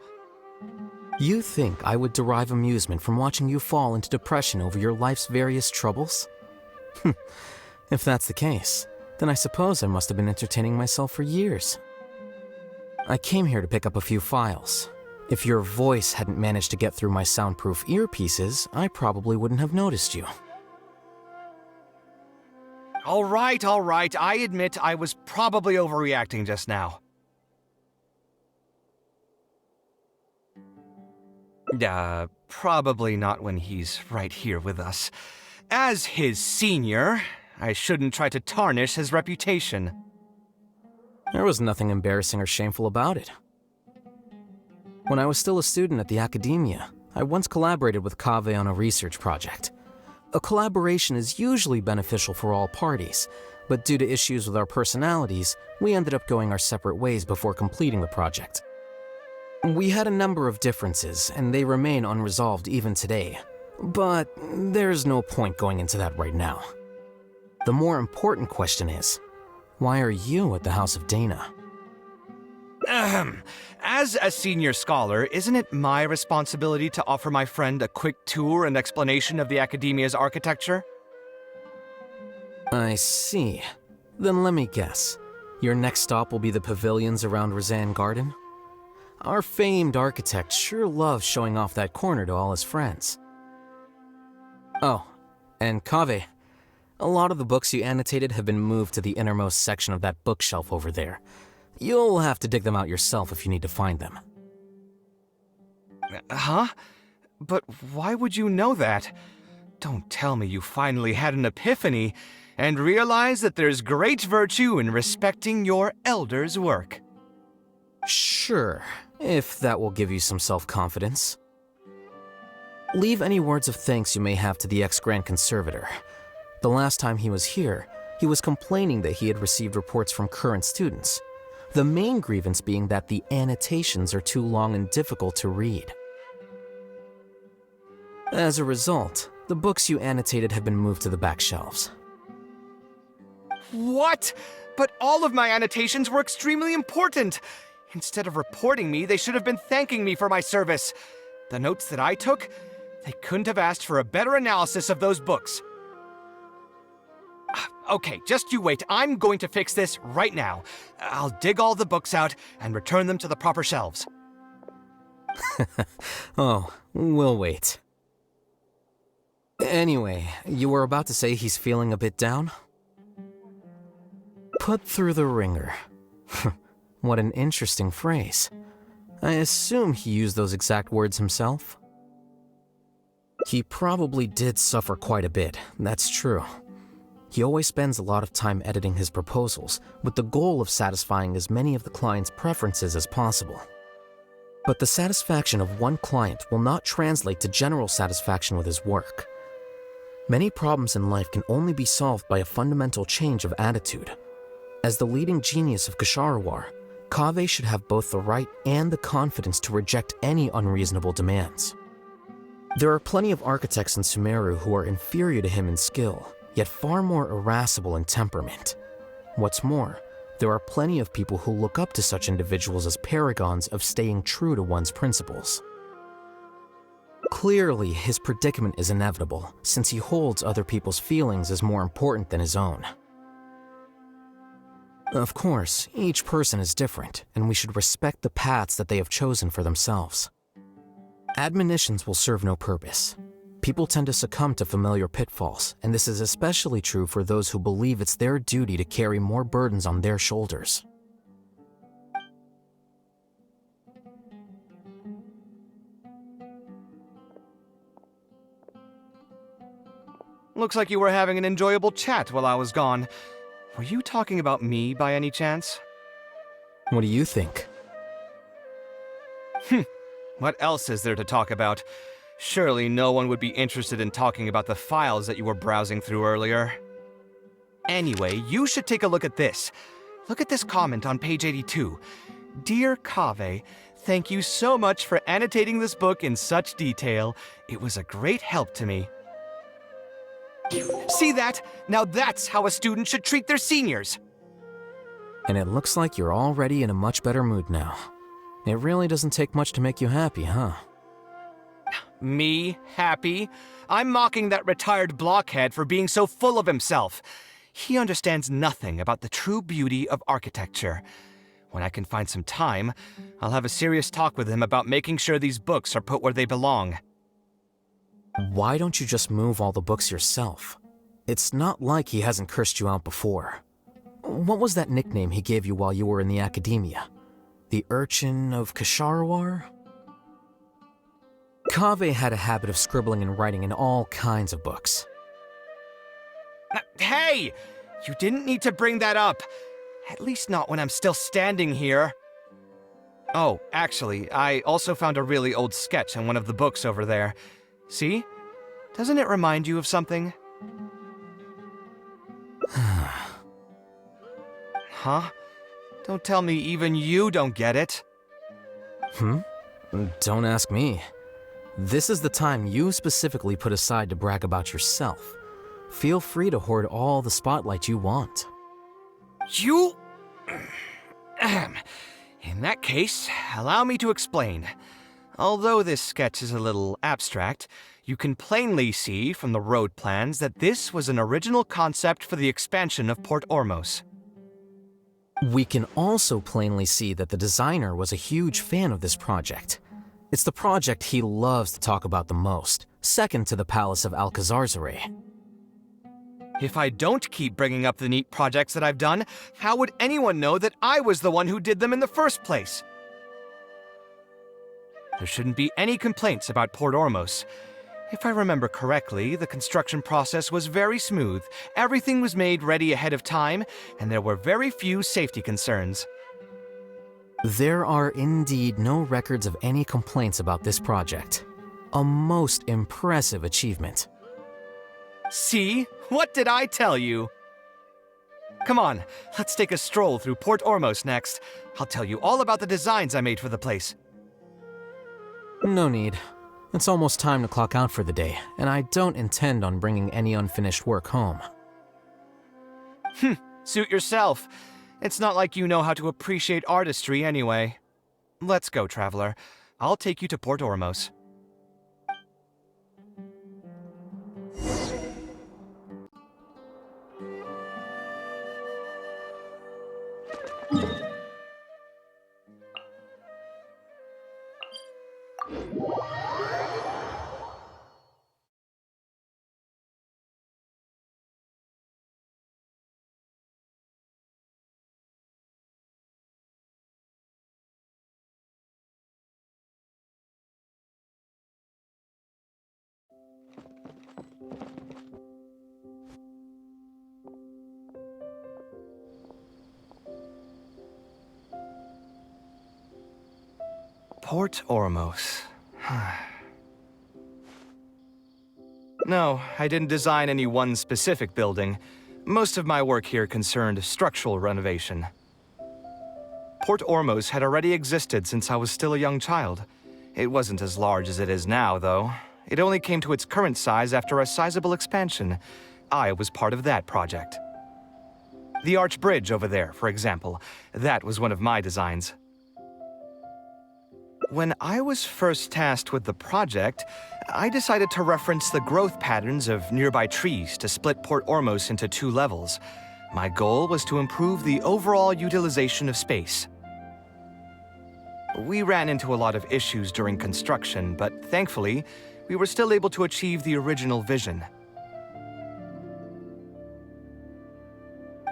K: You think I would derive amusement from watching you fall into depression over your life's various troubles? If that's the case, then I suppose I must have been entertaining myself for years. I came here to pick up a few files. If your voice hadn't managed to get through my soundproof earpieces, I probably wouldn't have noticed you.
C: All right. I admit I was probably overreacting just now. Probably not when he's right here with us. As his senior, I shouldn't try to tarnish his reputation.
K: There was nothing embarrassing or shameful about it. When I was still a student at the academia, I once collaborated with Kaveh on a research project. A collaboration is usually beneficial for all parties, but due to issues with our personalities, we ended up going our separate ways before completing the project. We had a number of differences, and they remain unresolved even today. But there's no point going into that right now. The more important question is, why are you at the House of Dana?
C: As a senior scholar, isn't it my responsibility to offer my friend a quick tour and explanation of the academia's architecture?
K: I see. Then let me guess. Your next stop will be the pavilions around Razan Garden? Our famed architect sure loves showing off that corner to all his friends. Oh, and Kaveh, a lot of the books you annotated have been moved to the innermost section of that bookshelf over there. You'll have to dig them out yourself if you need to find them.
C: Huh? But why would you know that? Don't tell me you finally had an epiphany and realized that there's great virtue in respecting your elders' work.
K: Sure, if that will give you some self-confidence. Leave any words of thanks you may have to the ex-Grand Conservator. The last time he was here, he was complaining that he had received reports from current students. The main grievance being that the annotations are too long and difficult to read. As a result, the books you annotated have been moved to the back shelves.
C: What? But all of my annotations were extremely important. Instead of reporting me, they should have been thanking me for my service. The notes that I took, they couldn't have asked for a better analysis of those books. Okay, just you wait. I'm going to fix this right now. I'll dig all the books out and return them to the proper shelves.
K: Oh, we'll wait. Anyway, you were about to say he's feeling a bit down? Put through the ringer. What an interesting phrase. I assume he used those exact words himself? He probably did suffer quite a bit, that's true. He always spends a lot of time editing his proposals, with the goal of satisfying as many of the client's preferences as possible. But the satisfaction of one client will not translate to general satisfaction with his work. Many problems in life can only be solved by a fundamental change of attitude. As the leading genius of Ksharawar, Kaveh should have both the right and the confidence to reject any unreasonable demands. There are plenty of architects in Sumeru who are inferior to him in skill, yet far more irascible in temperament. What's more, there are plenty of people who look up to such individuals as paragons of staying true to one's principles. Clearly, his predicament is inevitable, since he holds other people's feelings as more important than his own. Of course, each person is different, and we should respect the paths that they have chosen for themselves. Admonitions will serve no purpose. People tend to succumb to familiar pitfalls, and this is especially true for those who believe it's their duty to carry more burdens on their shoulders.
C: Looks like you were having an enjoyable chat while I was gone. Were you talking about me by any chance?
K: What do you think?
C: What else is there to talk about? Surely no one would be interested in talking about the files that you were browsing through earlier. Anyway, you should take a look at this. Look at this comment on page 82. Dear Kaveh, thank you so much for annotating this book in such detail. It was a great help to me. See that? Now that's how a student should treat their seniors.
K: And it looks like you're already in a much better mood now. It really doesn't take much to make you happy, huh?
C: Me? Happy? I'm mocking that retired blockhead for being so full of himself. He understands nothing about the true beauty of architecture. When I can find some time, I'll have a serious talk with him about making sure these books are put where they belong.
K: Why don't you just move all the books yourself? It's not like he hasn't cursed you out before. What was that nickname he gave you while you were in the academia? The Urchin of Kasharawar? Kaveh had a habit of scribbling and writing in all kinds of books.
C: Hey! You didn't need to bring that up. At least not when I'm still standing here. Oh, actually, I also found a really old sketch in one of the books over there. See? Doesn't it remind you of something? Huh? Don't tell me even you don't get it.
K: Don't ask me. This is the time you specifically put aside to brag about yourself. Feel free to hoard all the spotlight you want.
C: You... In that case, allow me to explain. Although this sketch is a little abstract, you can plainly see from the road plans that this was an original concept for the expansion of Port Ormos.
K: We can also plainly see that the designer was a huge fan of this project. It's the project he loves to talk about the most, second to the Palace of Alcazarzaray.
C: If I don't keep bringing up the neat projects that I've done, how would anyone know that I was the one who did them in the first place? There shouldn't be any complaints about Port Ormos. If I remember correctly, the construction process was very smooth, everything was made ready ahead of time, and there were very few safety concerns.
K: There are indeed no records of any complaints about this project. A most impressive achievement.
C: See? What did I tell you? Come on, let's take a stroll through Port Ormos next. I'll tell you all about the designs I made for the place.
K: No need. It's almost time to clock out for the day, and I don't intend on bringing any unfinished work home.
C: Suit yourself. It's not like you know how to appreciate artistry anyway. Let's go, traveler. I'll take you to Port Ormos. Port Ormos. No, I didn't design any one specific building. Most of my work here concerned structural renovation. Port Ormos had already existed since I was still a young child. It wasn't as large as it is now, though. It only came to its current size after a sizable expansion. I was part of that project. The arch bridge over there, for example, that was one of my designs. When I was first tasked with the project, I decided to reference the growth patterns of nearby trees to split Port Ormos into 2 levels. My goal was to improve the overall utilization of space. We ran into a lot of issues during construction, but thankfully, we were still able to achieve the original vision.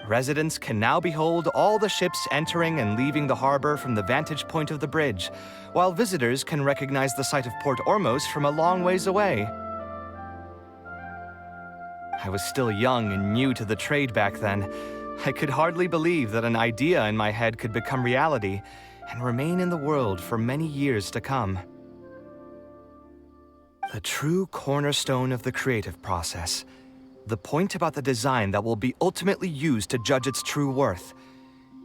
C: Residents can now behold all the ships entering and leaving the harbor from the vantage point of the bridge, while visitors can recognize the site of Port Ormos from a long ways away. I was still young and new to the trade back then. I could hardly believe that an idea in my head could become reality and remain in the world for many years to come. The true cornerstone of the creative process. The point about the design that will be ultimately used to judge its true worth.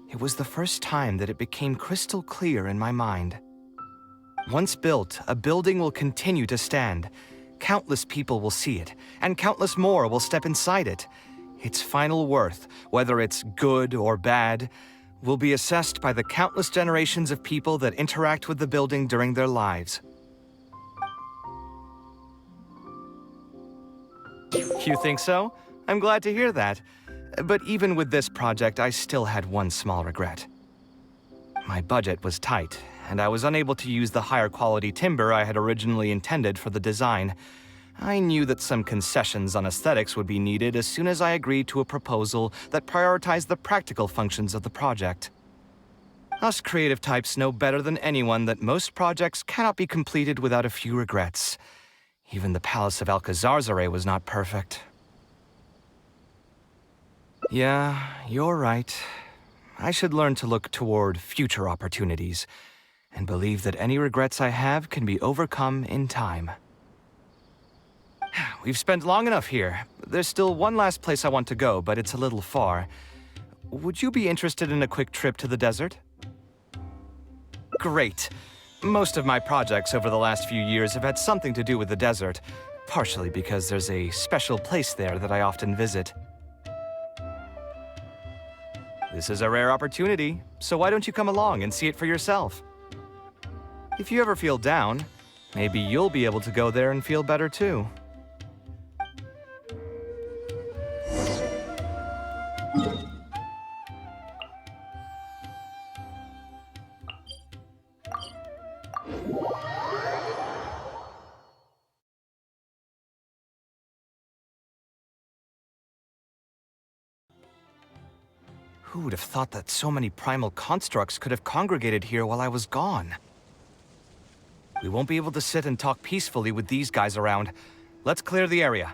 C: It was the first time that it became crystal clear in my mind. Once built, a building will continue to stand. Countless people will see it, and countless more will step inside it. Its final worth, whether it's good or bad, will be assessed by the countless generations of people that interact with the building during their lives. You think so? I'm glad to hear that. But even with this project, I still had one small regret. My budget was tight, and I was unable to use the higher quality timber I had originally intended for the design. I knew that some concessions on aesthetics would be needed as soon as I agreed to a proposal that prioritized the practical functions of the project. Us creative types know better than anyone that most projects cannot be completed without a few regrets. Even the Palace of Alcazarzaray was not perfect. Yeah, you're right. I should learn to look toward future opportunities, and believe that any regrets I have can be overcome in time. We've spent long enough here. There's still one last place I want to go, but it's a little far. Would you be interested in a quick trip to the desert? Great. Most of my projects over the last few years have had something to do with the desert, partially because there's a special place there that I often visit. This is a rare opportunity, so why don't you come along and see it for yourself? If you ever feel down, maybe you'll be able to go there and feel better too. Who would have thought that so many primal constructs could have congregated here while I was gone? We won't be able to sit and talk peacefully with these guys around. Let's clear the area.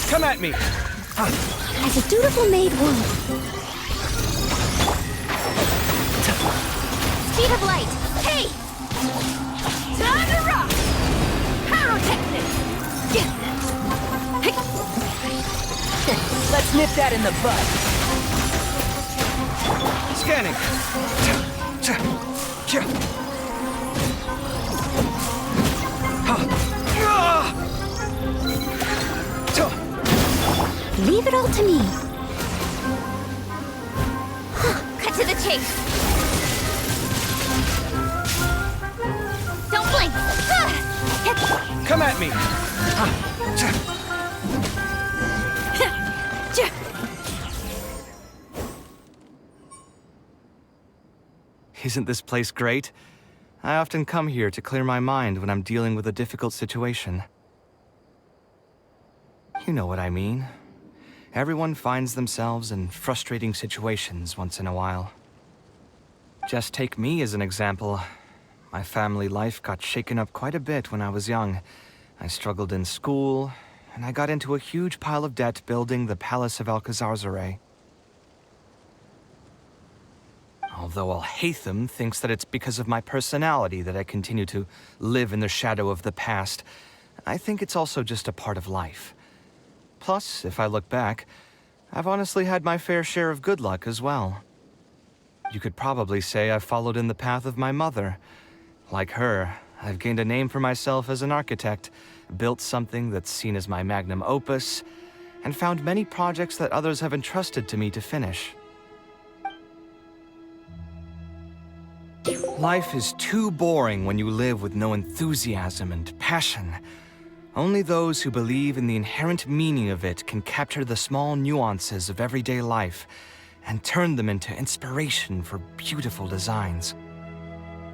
C: Come at me!
H: As a dutiful maid would. Speed of light! Hey!
I: Time to rock! Pyrotechnics!
E: Let's nip that in the bud.
C: Scanning!
H: Leave it all to me.
I: Cut to the chase! Don't blink!
C: Come at me! Isn't this place great? I often come here to clear my mind when I'm dealing with a difficult situation. You know what I mean. Everyone finds themselves in frustrating situations once in a while. Just take me as an example. My family life got shaken up quite a bit when I was young. I struggled in school, and I got into a huge pile of debt building the Palace of Alcazarzaray. Although Alhaitham thinks that it's because of my personality that I continue to live in the shadow of the past, I think it's also just a part of life. Plus, if I look back, I've honestly had my fair share of good luck as well. You could probably say I've followed in the path of my mother. Like her, I've gained a name for myself as an architect, built something that's seen as my magnum opus, and found many projects that others have entrusted to me to finish. Life is too boring when you live with no enthusiasm and passion. Only those who believe in the inherent meaning of it can capture the small nuances of everyday life and turn them into inspiration for beautiful designs.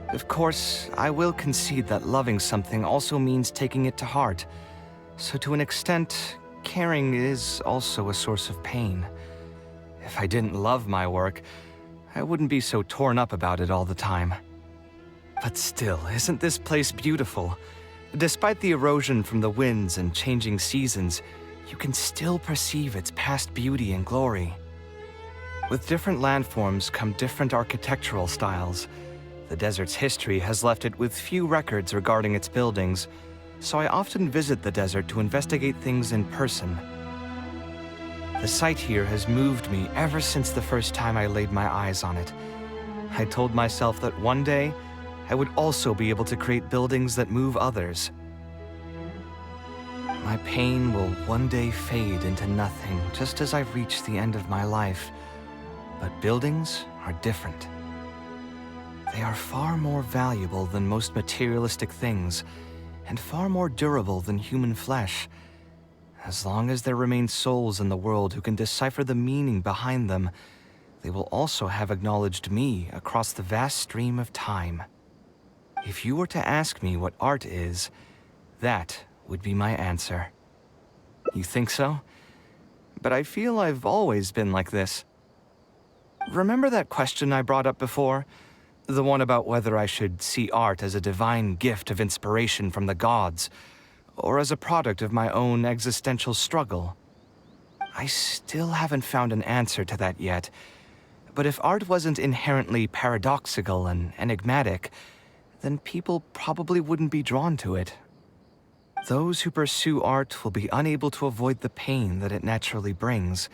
C: Of course, I will concede that loving something also means taking it to heart. So to an extent, caring is also a source of pain. If I didn't love my work, I wouldn't be so torn up about it all the time. But still, isn't this place beautiful? Despite the erosion from the winds and changing seasons, you can still perceive its past beauty and glory. With different landforms come different architectural styles. The desert's history has left it with few records regarding its buildings, so I often visit the desert to investigate things in person. The sight here has moved me ever since the first time I laid my eyes on it. I told myself that one day, I would also be able to create buildings that move others. My pain will one day fade into nothing just as I reach the end of my life. But buildings are different. They are far more valuable than most materialistic things, and far more durable than human flesh. As long as there remain souls in the world who can decipher the meaning behind them, they will also have acknowledged me across the vast stream of time. If you were to ask me what art is, that would be my answer. You think so? But I feel I've always been like this. Remember that question I brought up before? The one about whether I should see art as a divine gift of inspiration from the gods, or as a product of my own existential struggle? I still haven't found an answer to that yet. But if art wasn't inherently paradoxical and enigmatic, then people probably wouldn't be drawn to it. Those who pursue art will be unable to avoid the pain that it naturally brings.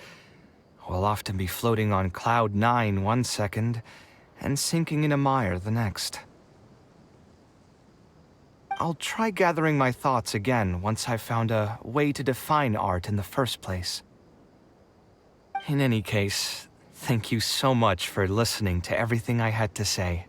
C: Will often be floating on cloud 9 one second and sinking in a mire the next. I'll try gathering my thoughts again once I've found a way to define art in the first place. In any case, thank you so much for listening to everything I had to say.